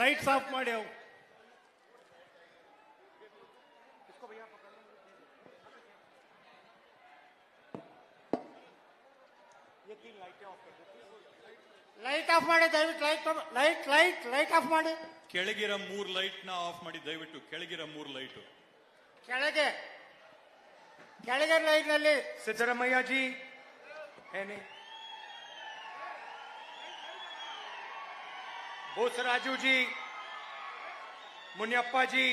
Lights off ಮಾಡಿ ಅವು. Light off ಮಾಡಿ ದಯವಿಟ್ಟು. ಲೈಟ್ ಆಫ್ ಮಾಡಿ. ಕೆಳಗಿರ 3 ಲೈಟ್ ನ ಆಫ್ ಮಾಡಿ ದಯವಿಟ್ಟು. ಕೆಳಗಿರ 3 ಲೈಟ್ ಕೆಳಗೆ ಲೈಟ್ ನಲ್ಲಿ सिद्धरमैया जी है नहीं, बोसराजू जी, मुनियप्पा जी,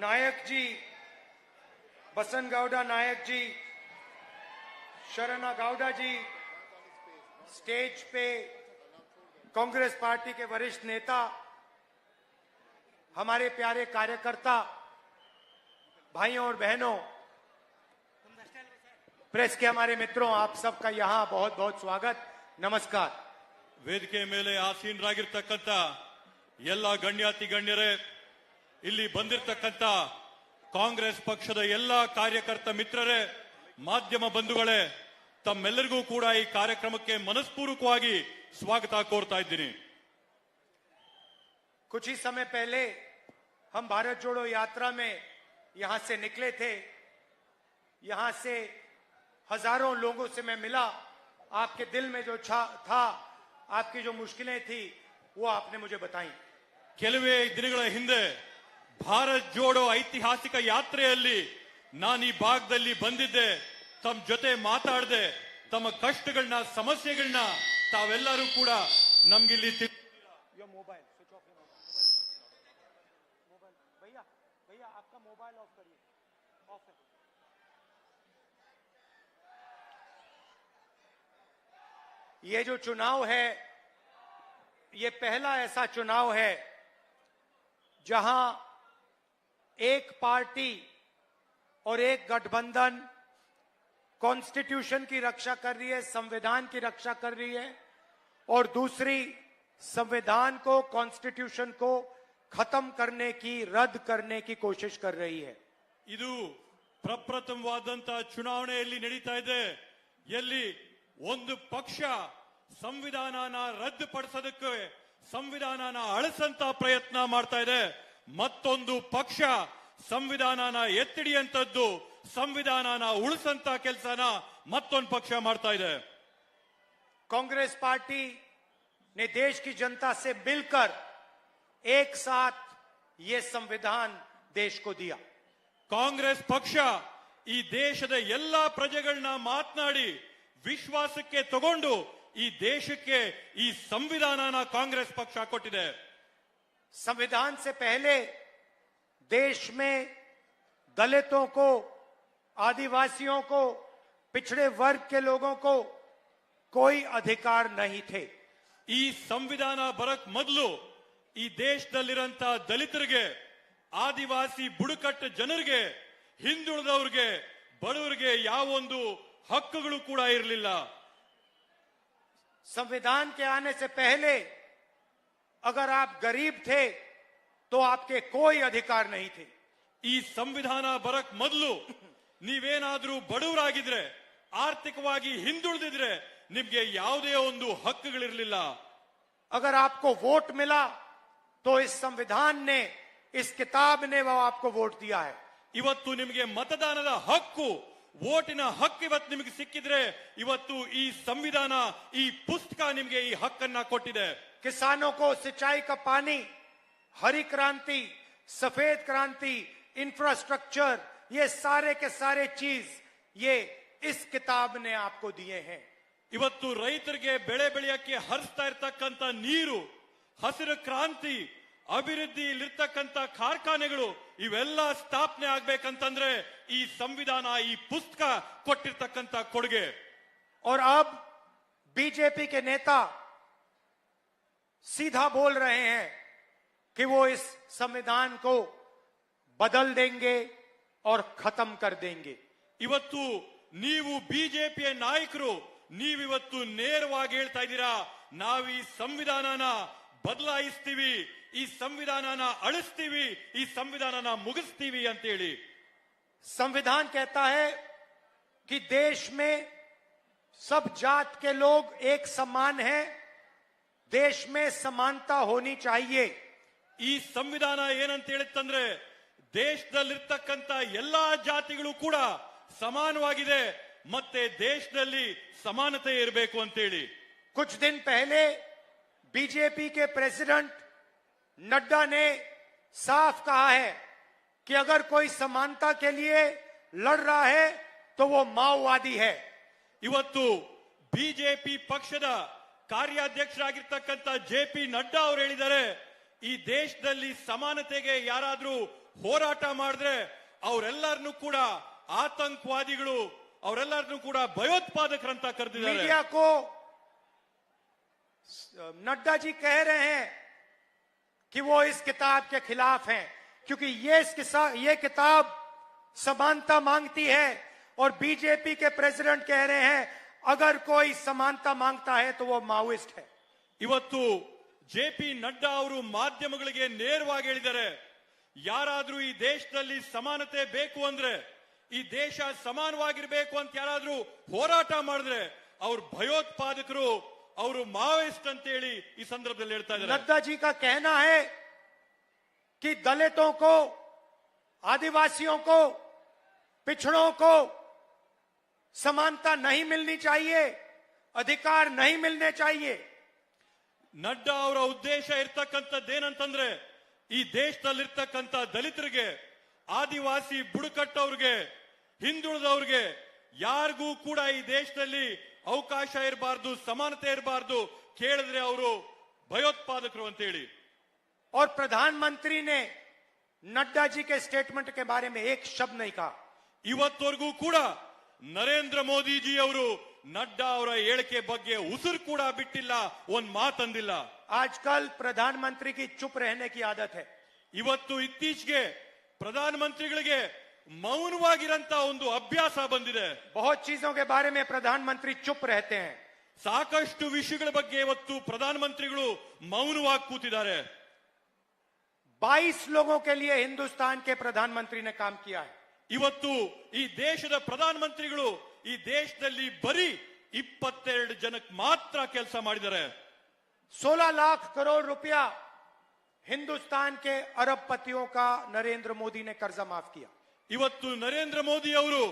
नायक जी, बसन गौडा नायक जी, शरणा गौडा जी, स्टेज पे कांग्रेस पार्टी के वरिष्ठ नेता, हमारे प्यारे कार्यकर्ता भाइयों और बहनों, प्रेस के हमारे मित्रों, आप सबका यहां बहुत बहुत स्वागत, नमस्कार। ವೇದಿಕೆ ಮೇಲೆ ಆಸೀನರಾಗಿರ್ತಕ್ಕಂಥ ಎಲ್ಲ ಗಣ್ಯಾತಿ ಗಣ್ಯರೇ, ಇಲ್ಲಿ ಬಂದಿರತಕ್ಕಂಥ ಕಾಂಗ್ರೆಸ್ ಪಕ್ಷದ ಎಲ್ಲ ಕಾರ್ಯಕರ್ತ ಮಿತ್ರರೇ, ಮಾಧ್ಯಮ ಬಂಧುಗಳೇ, ತಮ್ಮೆಲ್ಲರಿಗೂ ಕೂಡ ಈ ಕಾರ್ಯಕ್ರಮಕ್ಕೆ ಮನಸ್ಪೂರ್ವಕವಾಗಿ ಸ್ವಾಗತ ಕೋರ್ತಾ ಇದ್ದೀನಿ. कुछ ही समय पहले हम भारत जोड़ो यात्रा में यहां से निकले थे। यहां से हजारों लोगों से मैं मिला। आपके दिल में जो था, आपकी जो मुश्किलें थी, वो आपने मुझे बताई। ಕೆಲವೇ ದಿನಗಳ ಹಿಂದೆ ಭಾರತ್ ಜೋಡೋ ಐತಿಹಾಸಿಕ ಯಾತ್ರೆಯಲ್ಲಿ ನಾನು ಈ ಭಾಗದಲ್ಲಿ ಬಂದಿದ್ದೆ. ತಮ್ಮ ಜೊತೆ ಮಾತಾಡದೆ ತಮ್ಮ ಕಷ್ಟಗಳನ್ನ, ಸಮಸ್ಯೆಗಳನ್ನ ತಾವೆಲ್ಲರೂ ಕೂಡ ನಮ್ಗಿಲ್ಲಿ मोबाइल स्विच ऑफ, मोबाइल भैया भैया आपका मोबाइल ऑफ करिए, ऑफ है। ये जो चुनाव है, ये पहला ऐसा चुनाव है जहां एक पार्टी और एक गठबंधन कॉन्स्टिट्यूशन की रक्षा कर रही है, संविधान की रक्षा कर रही है, और दूसरी संविधान को, कॉन्स्टिट्यूशन को खत्म करने की, रद्द करने की कोशिश कर रही है। ಇದು ಪ್ರಪ್ರಥಮವಾದಂತಹ ಚುನಾವಣೆಯಲ್ಲಿ ನಡೀತಾ ಇದೆ. ಎಲ್ಲಿ ಒಂದು ಪಕ್ಷ ಸಂವಿಧಾನನ ರದ್ದುಪಡಿಸೋದಕ್ಕೆ, ಸಂವಿಧಾನನ ಅಳಿಸಂತ ಪ್ರಯತ್ನ ಮಾಡ್ತಾ ಇದೆ. ಮತ್ತೊಂದು ಪಕ್ಷ ಸಂವಿಧಾನನ ಎತ್ತಿಡಿಯಂತದ್ದು, ಸಂವಿಧಾನನ ಉಳಿಸಂತ ಕೆಲಸನ ಮತ್ತೊಂದು ಪಕ್ಷ ಮಾಡ್ತಾ ಇದೆ. कांग्रेस पार्टी ने देश की जनता से मिलकर एक साथ ये संविधान देश को दिया। ಕಾಂಗ್ರೆಸ್ ಪಕ್ಷ ಈ ದೇಶದ ಎಲ್ಲಾ ಪ್ರಜೆಗಳನ್ನ ಮಾತನಾಡಿ ವಿಶ್ವಾಸಕ್ಕೆ ತಗೊಂಡು ಈ ದೇಶಕ್ಕೆ ಈ ಸಂವಿಧಾನನ ಕಾಂಗ್ರೆಸ್ ಪಕ್ಷ ಕೊಟ್ಟಿದೆ. संविधान से पहले देश में दलितों को, आदिवासियों को, पिछड़े वर्ग के लोगों को कोई अधिकार नहीं थे। ಈ ಸಂವಿಧಾನ ಬರಕ್ ಮೊದಲು ಈ ದೇಶದಲ್ಲಿರಂತ ದಲಿತರಿಗೆ, ಆದಿವಾಸಿ ಬುಡಕಟ್ಟು ಜನರಿಗೆ, ಹಿಂದುಳಿದವ್ರಿಗೆ, ಬಡವರಿಗೆ ಯಾವೊಂದು ಹಕ್ಕುಗಳು ಕೂಡ ಇರಲಿಲ್ಲ. संविधान के आने से पहले अगर आप गरीब थे तो आपके कोई अधिकार नहीं थे। ಈ ಸಂವಿಧಾನ ಬರಕ್ ಮೊದಲು ನೀವೇನಾದ್ರೂ ಬಡವರಾಗಿದ್ರೆ, ಆರ್ಥಿಕವಾಗಿ ಹಿಂದುಳಿದಿದ್ರೆ ನಿಮ್ಗೆ ಯಾವುದೇ ಒಂದು ಹಕ್ಕುಗಳಿರಲಿಲ್ಲ. अगर आपको वोट मिला तो इस संविधान ने, इस किताब ने वो आपको वोट दिया है। ಇವತ್ತು ನಿಮಗೆ ಮತದಾನದ ಹಕ್ಕು, ವೋಟಿನ ಹಕ್ಕು ಇವತ್ತು ನಿಮಗೆ ಸಿಕ್ಕಿದ್ರೆ, ಇವತ್ತು ಈ ಸಂವಿಧಾನ, ಈ ಪುಸ್ತಕ ನಿಮಗೆ ಈ ಹಕ್ಕನ್ನ ಕೊಟ್ಟಿದೆ. किसानों को सिंचाई का पानी, हरी क्रांति, सफेद क्रांति, इंफ्रास्ट्रक्चर, ये सारे के सारे चीज ये इस किताब ने आपको दिए हैं। ಇವತ್ತು ರೈತರಿಗೆ ಬೆಳೆ ಬೆಳೆಯಕ್ಕೆ ಹರಿಸ್ತಾ ಇರ್ತಕ್ಕಂಥ ನೀರು, ಹಸಿರು ಕ್ರಾಂತಿ, ಅಭಿವೃದ್ಧಿಯಲ್ಲಿರ್ತಕ್ಕಂಥ ಕಾರ್ಖಾನೆಗಳು, ಇವೆಲ್ಲ ಸ್ಥಾಪನೆ ಆಗ್ಬೇಕಂತಂದ್ರೆ ಈ ಸಂವಿಧಾನ, ಈ ಪುಸ್ತಕ ಕೊಟ್ಟಿರ್ತಕ್ಕಂಥ ಕೊಡುಗೆ. और अब बीजेपी के नेता सीधा बोल रहे हैं कि वो इस संविधान को बदल देंगे और खत्म कर देंगे। ಇವತ್ತು ನೀವು ಬಿಜೆಪಿಯ ನಾಯಕರು, ನೀವಿವತ್ತು ನೇರವಾಗಿ ಹೇಳ್ತಾ ಇದ್ದೀರಾ, ನಾವು ಈ ಸಂವಿಧಾನನ ಬದಲಾಯಿಸ್ತೀವಿ, ಈ ಸಂವಿಧಾನನ ಅಳಿಸ್ತೀವಿ, ಈ ಸಂವಿಧಾನನ ಮುಗಿಸ್ತೀವಿ ಅಂತ ಹೇಳಿ. संविधान कहता है कि देश में सब जात के लोग एक समान हैं, देश में समानता होनी चाहिए। ಈ ಸಂವಿಧಾನ ಏನಂತ ಹೇಳುತ್ತಂದ್ರೆ ದೇಶದಲ್ಲಿರ್ತಕ್ಕಂಥ ಎಲ್ಲಾ ಜಾತಿಗಳು ಕೂಡ ಸಮಾನವಾಗಿದೆ ಮತ್ತೆ ದೇಶದಲ್ಲಿ ಸಮಾನತೆ ಇರಬೇಕು ಅಂತೇಳಿ कुछ दिन पहले बीजेपी के प्रेसिडेंट नड्डा ने साफ कहा है कि अगर कोई समानता के लिए लड़ रहा है तो वो माओवादी है। ಇವತ್ತು ಬಿಜೆಪಿ ಪಕ್ಷದ ಕಾರ್ಯಾಧ್ಯಕ್ಷರಾಗಿರ್ತಕ್ಕಂಥ ಜೆ.ಪಿ. ನಡ್ಡಾ ಅವರು ಹೇಳಿದ್ದಾರೆ ಈ ದೇಶದಲ್ಲಿ ಸಮಾನತೆಗೆ ಯಾರಾದ್ರೂ ಹೋರಾಟ ಮಾಡಿದ್ರೆ ಅವರೆಲ್ಲರನ್ನೂ ಕೂಡ ಆತಂಕವಾದಿಗಳು ಅವರೆಲ್ಲರನ್ನೂ ಕೂಡ ಭಯೋತ್ಪಾದಕರಂತ ಕರೆದಿದ್ದಾರೆ। मीडिया को नड्डा जी कह रहे हैं कि वो इस किताब के खिलाफ हैं क्योंकि ये किताब समानता मांगती है और बीजेपी के प्रेसिडेंट कह रहे हैं अगर कोई समानता मांगता है तो वो माओइस्ट है। ಇವತ್ತು ಜೆ.ಪಿ. ನಡ್ಡಾ ಅವರು ಮಾಧ್ಯಮಗಳಿಗೆ ನೇರವಾಗಿ ಹೇಳಿದ್ದಾರೆ ಯಾರಾದ್ರೂ ಈ ದೇಶದಲ್ಲಿ ಸಮಾನತೆ ಬೇಕು ಅಂದ್ರೆ ಈ ದೇಶ ಸಮಾನವಾಗಿರ್ಬೇಕು ಅಂತ ಯಾರಾದ್ರೂ ಹೋರಾಟ ಮಾಡಿದ್ರೆ ಅವ್ರು ಭಯೋತ್ಪಾದಕರು ಅವರು ಮಾವೋಯಿಸ್ಟ್ ಅಂತ ಹೇಳಿ ಈ ಸಂದರ್ಭದಲ್ಲಿ ಹೇಳ್ತಾ ಇದ್ದಾರೆ। नड्डा जी का कहना है कि दलितों को, आदिवासियों को, पिछड़ों को समानता नहीं मिलनी चाहिए, अधिकार नहीं मिलने चाहिए। ನಡ್ಡಾ ಅವರ ಉದ್ದೇಶ ಇರ್ತಕ್ಕಂಥದ್ದೇನಂತಂದ್ರೆ ಈ ದೇಶದಲ್ಲಿರ್ತಕ್ಕಂಥ ದಲಿತರಿಗೆ ಆದಿವಾಸಿ ಬುಡಕಟ್ಟವ್ರಿಗೆ ಹಿಂದುಳಿದವ್ರಿಗೆ ಯಾರಿಗೂ ಕೂಡ ಈ ದೇಶದಲ್ಲಿ ಅವಕಾಶ ಇರಬಾರ್ದು ಸಮಾನತೆ ಇರಬಾರ್ದು ಕೇಳಿದ್ರೆ ಅವರು ಭಯೋತ್ಪಾದಕರು ಅಂತ ಹೇಳಿ और प्रधानमंत्री ने नड्डा जी के स्टेटमेंट के बारे में एक शब्द नहीं कहा। ಇವತ್ತವರೆಗೂ ಕೂಡ ನರೇಂದ್ರ ಮೋದಿಜಿ ಅವರು ನಡ್ಡಾ ಅವರ ಹೇಳಿಕೆ ಬಗ್ಗೆ ಉಸಿರು ಕೂಡ ಬಿಟ್ಟಿಲ್ಲ ಒಂದ್ ಮಾತಂದಿಲ್ಲ। आजकल प्रधानमंत्री की चुप रहने की आदत है। ಇವತ್ತು ಇತ್ತೀಚೆಗೆ ಪ್ರಧಾನಮಂತ್ರಿಗಳಿಗೆ ಮೌನವಾಗಿರಂತ ಒಂದು ಅಭ್ಯಾಸ ಬಂದಿದೆ। बहुत चीजों के बारे में प्रधानमंत्री चुप रहते हैं। ಸಾಕಷ್ಟು ವಿಷಯಗಳ ಬಗ್ಗೆ ಇವತ್ತು ಪ್ರಧಾನಮಂತ್ರಿಗಳು ಮೌನವಾಗಿ ಕೂತಿದ್ದಾರೆ। 22 लोगों के लिए हिंदुस्तान के प्रधानमंत्री ने काम किया है। ಇವತ್ತು ಈ ದೇಶದ ಪ್ರಧಾನಮಂತ್ರಿಗಳು ಈ ದೇಶದಲ್ಲಿ ಬರೀ 22 ಜನಕ್ಕೆ ಮಾತ್ರ ಕೆಲಸ ಮಾಡಿದ್ದಾರೆ। 16 लाख करोड़ रुपया हिंदुस्तान के अरबपतियों का नरेंद्र मोदी ने कर्जा माफ किया। ಇವತ್ತು ನರೇಂದ್ರ ಮೋದಿ ಅವರು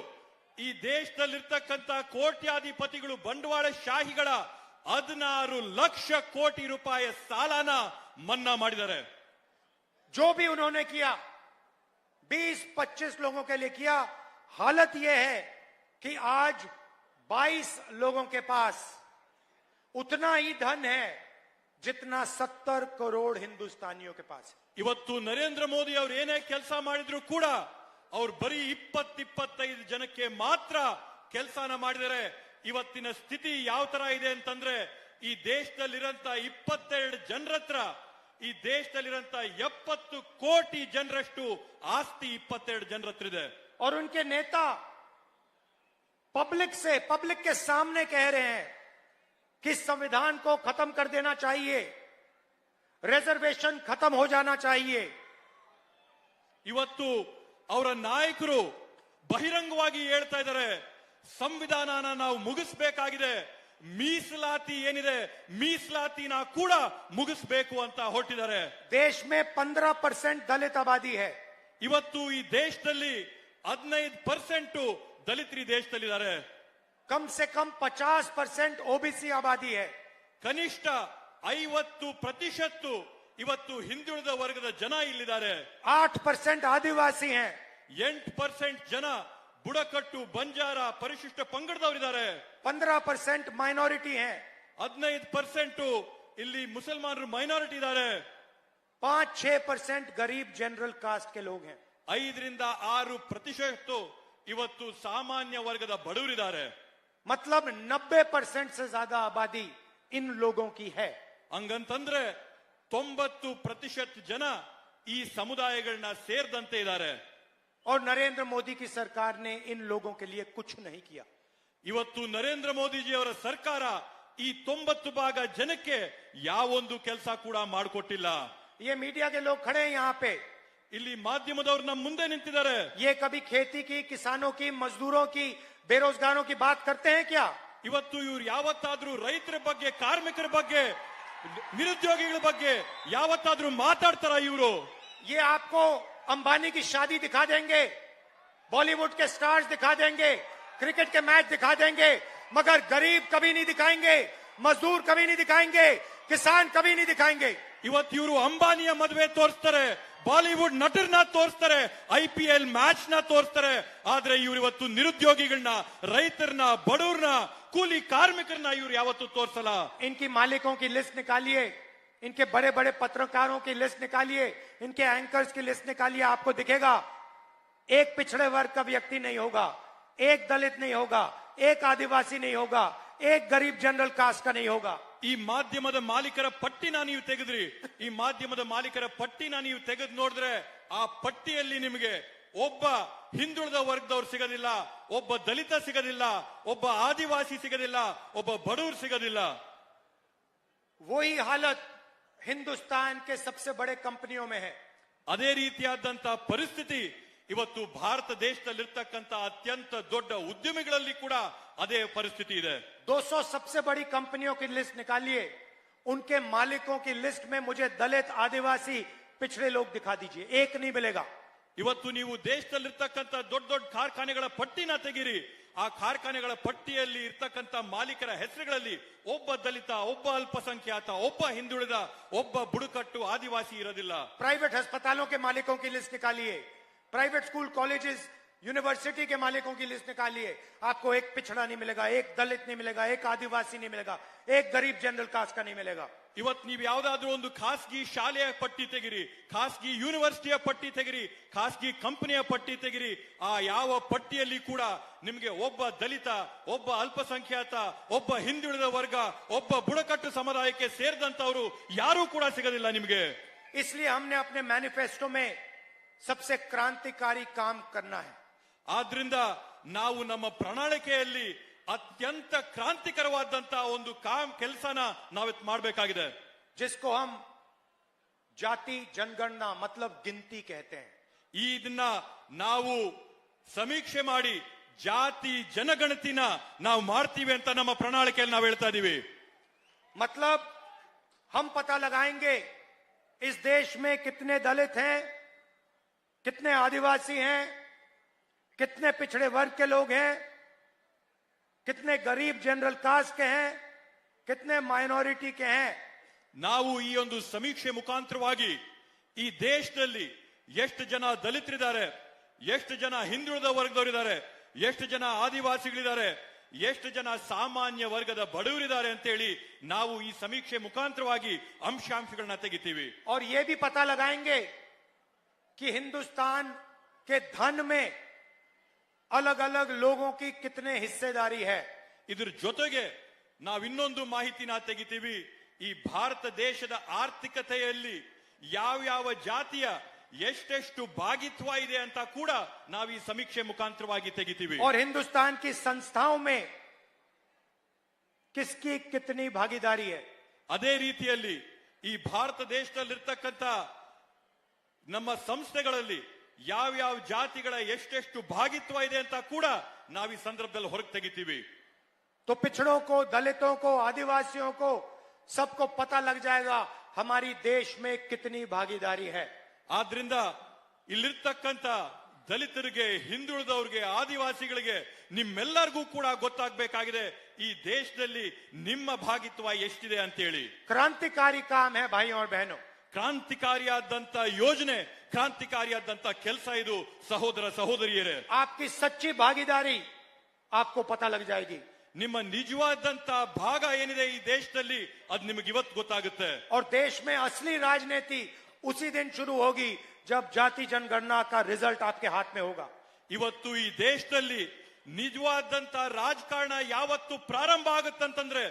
ಈ ದೇಶದಲ್ಲಿರ್ತಕ್ಕಂಥ ಕೋಟ್ಯಾಧಿಪತಿಗಳು ಬಂಡವಾಳ ಶಾಹಿಗಳ 16 ಲಕ್ಷ ಕೋಟಿ ರೂಪಾಯಿ ಸಾಲನ ಮನ್ನಾ ಮಾಡಿದ್ದಾರೆ। जो भी उन्होंने किया 20-25 लोगों के लिए किया। हालत यह है कि आज 22 लोगों के पास उतना ही धन है जितना 70 करोड़ हिंदुस्तानियों के पास है। ಇವತ್ತು ನರೇಂದ್ರ ಮೋದಿ ಅವರು ಏನೇ ಕೆಲಸ ಮಾಡಿದ್ರು ಕೂಡ ಅವ್ರು ಬರೀ 20-25 ಜನಕ್ಕೆ ಮಾತ್ರ ಕೆಲಸನ ಮಾಡಿದರೆ ಇವತ್ತಿನ ಸ್ಥಿತಿ ಯಾವ ತರ ಇದೆ ಅಂತಂದ್ರೆ ಈ ದೇಶದಲ್ಲಿರಂತ 22 ಜನರ ಹತ್ರ ಈ ದೇಶದಲ್ಲಿರಂತ 70 ಕೋಟಿ ಜನರಷ್ಟು ಆಸ್ತಿ 22 ಜನರ ಹತ್ರ ಇದೆ। और उनके नेता पब्लिक के सामने कह रहे हैं कि संविधान को खत्म कर देना चाहिए, रिजर्वेशन खत्म हो जाना चाहिए। ಇವತ್ತು ಅವರ ನಾಯಕರು ಬಹಿರಂಗವಾಗಿ ಹೇಳ್ತಾ ಇದ್ದಾರೆ ಸಂವಿಧಾನನ ನಾವು ಮುಗಿಸಬೇಕಾಗಿದೆ, ಮೀಸಲಾತಿ ಏನಿದೆ ಮೀಸಲಾತಿನ ಕೂಡ ಮುಗಿಸಬೇಕು ಅಂತ ಹೊರಟಿದ್ದಾರೆ। देश में 15% दलित आबादी है। ಇವತ್ತು ಈ ದೇಶದಲ್ಲಿ 15% ದಲಿತರು ಈ ದೇಶದಲ್ಲಿದ್ದಾರೆ। कम से कम 50% ओबीसी आबादी है। ಕನಿಷ್ಠ 50% ಇವತ್ತು ಹಿಂದುಳಿದ ವರ್ಗದ ಜನ ಇಲ್ಲಿದ್ದಾರೆ। 8% आदिवासी हैं। 8% ಜನ ಬುಡಕಟ್ಟು ಬಂಜಾರ ಪರಿಶಿಷ್ಟ ಪಂಗಡದವರಿದ್ದಾರೆ। 15% माइनॉरिटी हैं। 15% ಇಲ್ಲಿ ಮುಸಲ್ಮಾನರು ಮೈನಾರಿಟಿ ಇದ್ದಾರೆ। 5-6% गरीब जनरल कास्ट के लोग हैं। 5-6% ಇವತ್ತು ಸಾಮಾನ್ಯ ವರ್ಗದ ಬಡವರಿದ್ದಾರೆ। मतलब 90% से ज्यादा आबादी इन लोगों की है। ಹಂಗಂತಂದ್ರೆ 90% ಜನ ಈ ಸಮುದಾಯಗಳನ್ನ ಸೇರಿದಂತೆ ಇದ್ದಾರೆ। और नरेंद्र मोदी की सरकार ने इन लोगों के लिए कुछ नहीं किया। ಇವತ್ತು ನರೇಂದ್ರ ಮೋದಿಜಿ ಅವರ ಸರ್ಕಾರ ಈ 90% ಜನಕ್ಕೆ ಯಾವೊಂದು ಕೆಲಸ ಕೂಡ ಮಾಡಿಕೊಟ್ಟಿಲ್ಲ। ये मीडिया के लोग खड़े हैं यहाँ पे, ಇಲ್ಲಿ ಮಾಧ್ಯಮದವರು ನಮ್ಮ ಮುಂದೆ ನಿಂತಿದ್ದಾರೆ। ये कभी खेती की, किसानों की, मजदूरों की, बेरोजगारों की बात करते हैं क्या? ಇವತ್ತು ಇವ್ರು ಯಾವತ್ತಾದ್ರೂ ರೈತರ ಬಗ್ಗೆ ಕಾರ್ಮಿಕರ ಬಗ್ಗೆ ನಿರುದ್ಯೋಗಿಗಳ ಬಗ್ಗೆ ಯಾವತ್ತಾದ್ರೂ ಮಾತಾಡ್ತಾರ ಇವರು? ये आपको अंबानी की शादी दिखा देंगे, बॉलीवुड के स्टार्स दिखा देंगे, क्रिकेट के मैच दिखा देंगे, मगर गरीब कभी नहीं दिखाएंगे, मजदूर कभी नहीं दिखाएंगे, किसान कभी नहीं दिखाएंगे। ಇವತ್ತು ಇವರು ಅಂಬಾನಿಯ ಮದುವೆ ತೋರಿಸ್ತಾರೆ, ಬಾಲಿವುಡ್ ನಟರನ್ನ ತೋರಿಸ್ತಾರೆ, IPL ಮ್ಯಾಚ್ ನ ತೋರಿಸ್ತಾರೆ. ಆದ್ರೆ ಇವರು ಇವತ್ತು ನಿರುದ್ಯೋಗಿಗಳನ್ನ, ರೈತರನ್ನ, ಬಡವರನ್ನ, ಕೂಲಿ ಕಾರ್ಮಿಕರನ್ನ ಇವ್ರು ಯಾವತ್ತೂ ತೋರಿಸಲ್ಲ. इनकी मालिकों की लिस्ट निकालिए, इनके बड़े बड़े पत्रकारों की लिस्ट निकालिए, इनके एंकर्स की लिस्ट निकालिए, आपको दिखेगा एक पिछड़े वर्ग का व्यक्ति नहीं होगा, एक दलित नहीं होगा, एक आदिवासी नहीं होगा, एक गरीब जनरल कास्ट का नहीं होगा। ಈ ಮಾಧ್ಯಮದ ಮಾಲೀಕರ ಪಟ್ಟಿನ ನೀವು ತೆಗೆದ್ರಿ, ಈ ಮಾಧ್ಯಮದ ಮಾಲೀಕರ ಪಟ್ಟಿನ ನೀವು ತೆಗೆದು ನೋಡಿದ್ರೆ ಆ ಪಟ್ಟಿಯಲ್ಲಿ ನಿಮಗೆ ಒಬ್ಬ ಹಿಂದುಳಿದ ವರ್ಗದವ್ರು ಸಿಗೋದಿಲ್ಲ, ಒಬ್ಬ ದಲಿತ ಸಿಗೋದಿಲ್ಲ, ಒಬ್ಬ ಆದಿವಾಸಿ ಸಿಗೋದಿಲ್ಲ, ಒಬ್ಬ ಬಡವರು ಸಿಗೋದಿಲ್ಲ. वही हालत हिंदुस्तान के सबसे बड़े कंपनियों में है। ಅದೇ ರೀತಿಯಾದಂತಹ ಪರಿಸ್ಥಿತಿ ಇವತ್ತು ಭಾರತ ದೇಶದಲ್ಲಿರ್ತಕ್ಕಂಥ ಅತ್ಯಂತ ದೊಡ್ಡ ಉದ್ಯಮಿಗಳಲ್ಲಿ ಕೂಡ ಅದೇ ಪರಿಸ್ಥಿತಿ ಇದೆ. 200 सबसे बड़ी कंपनियों की लिस्ट निकालिए, उनके मालिकों की लिस्ट में मुझे दलित, आदिवासी, पिछड़े लोग दिखा दीजिए, एक नहीं मिलेगा। ಇವತ್ತು ನೀವು ದೇಶದಲ್ಲಿರ್ತಕ್ಕಂಥ ದೊಡ್ಡ ದೊಡ್ಡ ಕಾರ್ಖಾನೆಗಳ ಪಟ್ಟಿನ ತೆಗಿರಿ, ಆ ಕಾರ್ಖಾನೆಗಳ ಪಟ್ಟಿಯಲ್ಲಿ ಇರ್ತಕ್ಕಂಥ ಮಾಲೀಕರ ಹೆಸರುಗಳಲ್ಲಿ ಒಬ್ಬ ದಲಿತ, ಒಬ್ಬ ಅಲ್ಪಸಂಖ್ಯಾತ, ಒಬ್ಬ ಹಿಂದುಳಿದ, ಒಬ್ಬ ಬುಡಕಟ್ಟು ಆದಿವಾಸಿ ಇರೋದಿಲ್ಲ. प्राइवेट अस्पतालों के मालिकों की लिस्ट निकालिए, प्राइवेट स्कूल, कॉलेजेस, यूनिवर्सिटी के मालिकों की लिस्ट निकालिए, आपको एक पिछड़ा नहीं मिलेगा, एक दलित नहीं मिलेगा, एक आदिवासी नहीं मिलेगा, एक गरीब जनरल कास्ट का नहीं मिलेगा। ಇವತ್ತು ನೀವು ಯಾವ್ದಾದ್ರೂ ಒಂದು ಖಾಸಗಿ ಶಾಲೆಯ ಪಟ್ಟಿ ತೆಗಿರಿ, ಖಾಸಗಿ ಯೂನಿವರ್ಸಿಟಿಯ ಪಟ್ಟಿ ತೆಗಿರಿ, ಖಾಸಗಿ ಕಂಪನಿಯ ಪಟ್ಟಿ ತೆಗಿರಿ, ಆ ಯಾವ ಪಟ್ಟಿಯಲ್ಲಿ ಕೂಡ ನಿಮಗೆ ಒಬ್ಬ ದಲಿತ, ಒಬ್ಬ ಅಲ್ಪಸಂಖ್ಯಾತ, ಒಬ್ಬ ಹಿಂದುಳಿದ ವರ್ಗ, ಒಬ್ಬ ಬುಡಕಟ್ಟು ಸಮುದಾಯಕ್ಕೆ ಸೇರಿದಂತವರು ಯಾರೂ ಕೂಡ ಸಿಗೋದಿಲ್ಲ ನಿಮಗೆ. इसलिए हमने अपने मैनिफेस्टो में सबसे क्रांतिकारी काम करना है। ಆದ್ರಿಂದ ನಾವು ನಮ್ಮ ಪ್ರಣಾಳಿಕೆಯಲ್ಲಿ ಅತ್ಯಂತ ಕ್ರಾಂತಿಕರವಾದಂತಹ ಒಂದು ಕೆಲಸನ ನಾವಿತ್ ಮಾಡಬೇಕಾಗಿದೆ. जिसको हम जाति जनगणना मतलब गिनती कहते हैं। ಇದನ್ನ ನಾವು ಸಮೀಕ್ಷೆ ಮಾಡಿ ಜಾತಿ ಜನಗಣತಿನ ನಾವು ಮಾಡ್ತೀವಿ ಅಂತ ನಮ್ಮ ಪ್ರಣಾಳಿಕೆಯಲ್ಲಿ ನಾವು ಹೇಳ್ತಾ ಇದೀವಿ. मतलब हम पता लगाएंगे इस देश में कितने दलित हैं, कितने आदिवासी हैं, कितने पिछड़े वर्ग के लोग हैं, कितने गरीब जनरल कास्ट के हैं, कितने माइनॉरिटी के हैं। ನಾವು ಈ ಒಂದು ಸಮೀಕ್ಷೆ ಮುಖಾಂತರವಾಗಿ ಈ ದೇಶದಲ್ಲಿ ಎಷ್ಟು ಜನ ದಲಿತರಿದ್ದಾರೆ, ಎಷ್ಟು ಜನ ಹಿಂದುಳಿದ ವರ್ಗದವರಿದ್ದಾರೆ, ಎಷ್ಟು ಜನ ಆದಿವಾಸಿಗಳಿದ್ದಾರೆ, ಎಷ್ಟು ಜನ ಸಾಮಾನ್ಯ ವರ್ಗದ ಬಡವರಿದ್ದಾರೆ ಅಂತೇಳಿ ನಾವು ಈ ಸಮೀಕ್ಷೆ ಮುಖಾಂತರವಾಗಿ ಅಂಶಾಂಶಗಳನ್ನ ತೆಗಿತೀವಿ. और ये भी पता लगाएंगे कि हिंदुस्तान के धन में अलग अलग लोगों की कितने हिस्सेदारी है। ಇದ್ರ ಜೊತೆಗೆ ನಾವು ಇನ್ನೊಂದು ಮಾಹಿತಿನ ತೆಗಿತೀವಿ, ಈ ಭಾರತ ದೇಶದ ಆರ್ಥಿಕತೆಯಲ್ಲಿ ಯಾವ ಜಾತಿಯ ಎಷ್ಟೆಷ್ಟು ಭಾಗಿತ್ವ ಇದೆ ಅಂತ ಕೂಡ ನಾವು ಈ ಸಮೀಕ್ಷೆ ಮುಖಾಂತರವಾಗಿ ತೆಗಿತೀವಿ. और हिंदुस्तान की संस्थाओं में किसकी कितनी भागीदारी है। ಅದೇ ರೀತಿಯಲ್ಲಿ ಈ ಭಾರತ ದೇಶದಲ್ಲಿರ್ತಕ್ಕಂಥ ನಮ್ಮ ಸಂಸ್ಥೆಗಳಲ್ಲಿ ಯಾವ ಜಾತಿಗಳ ಎಷ್ಟೆಷ್ಟು ಭಾಗಿತ್ವ ಇದೆ ಅಂತ ಕೂಡ ನಾವು ಈ ಸಂದರ್ಭದಲ್ಲಿ ಹೊರಗೆ ತೆಗಿತೀವಿ. तो पिछड़ों को, दलितों को, आदिवासियों को सबको पता लग जाएगा हमारी देश में कितनी भागीदारी है। ಆದ್ರಿಂದ ಇಲ್ಲಿರ್ತಕ್ಕಂಥ ದಲಿತರಿಗೆ, ಹಿಂದುಳಿದವ್ರಿಗೆ, ಆದಿವಾಸಿಗಳಿಗೆ, ನಿಮ್ಮೆಲ್ಲರಿಗೂ ಕೂಡ ಗೊತ್ತಾಗಬೇಕಾಗಿದೆ ಈ ದೇಶದಲ್ಲಿ ನಿಮ್ಮ ಭಾಗಿತ್ವ ಎಷ್ಟಿದೆ ಅಂತೇಳಿ. क्रांतिकारी काम है भाइयों और बहनों। ಕ್ರಾಂತಿಕಾರಿಯಾದಂತ ಯೋಜನೆ, ಕ್ರಾಂತಿಕಾರಿಯಾದಂತ ಕೆಲಸ ಇದು ಸಹೋದರ ಸಹೋದರಿಯರೇ. आपकी सच्ची भागीदारी आपको पता लग जाएगी। ನಿಮ್ಮ ನಿಜವಾದಂತ ಭಾಗ ಏನಿದೆ ಈ ದೇಶದಲ್ಲಿ ಅದು ನಿಮಗೆ ಇವತ್ತು ಗೊತ್ತಾಗುತ್ತೆ. और देश में असली राजनीति उसी दिन शुरू होगी जब जाति जनगणना का रिजल्ट आपके हाथ में होगा। ಇವತ್ತು ಈ ದೇಶದಲ್ಲಿ ನಿಜವಾದಂತ ರಾಜಕಾರಣ ಯಾವತ್ತು ಪ್ರಾರಂಭ ಆಗುತ್ತಂತಂದ್ರೆ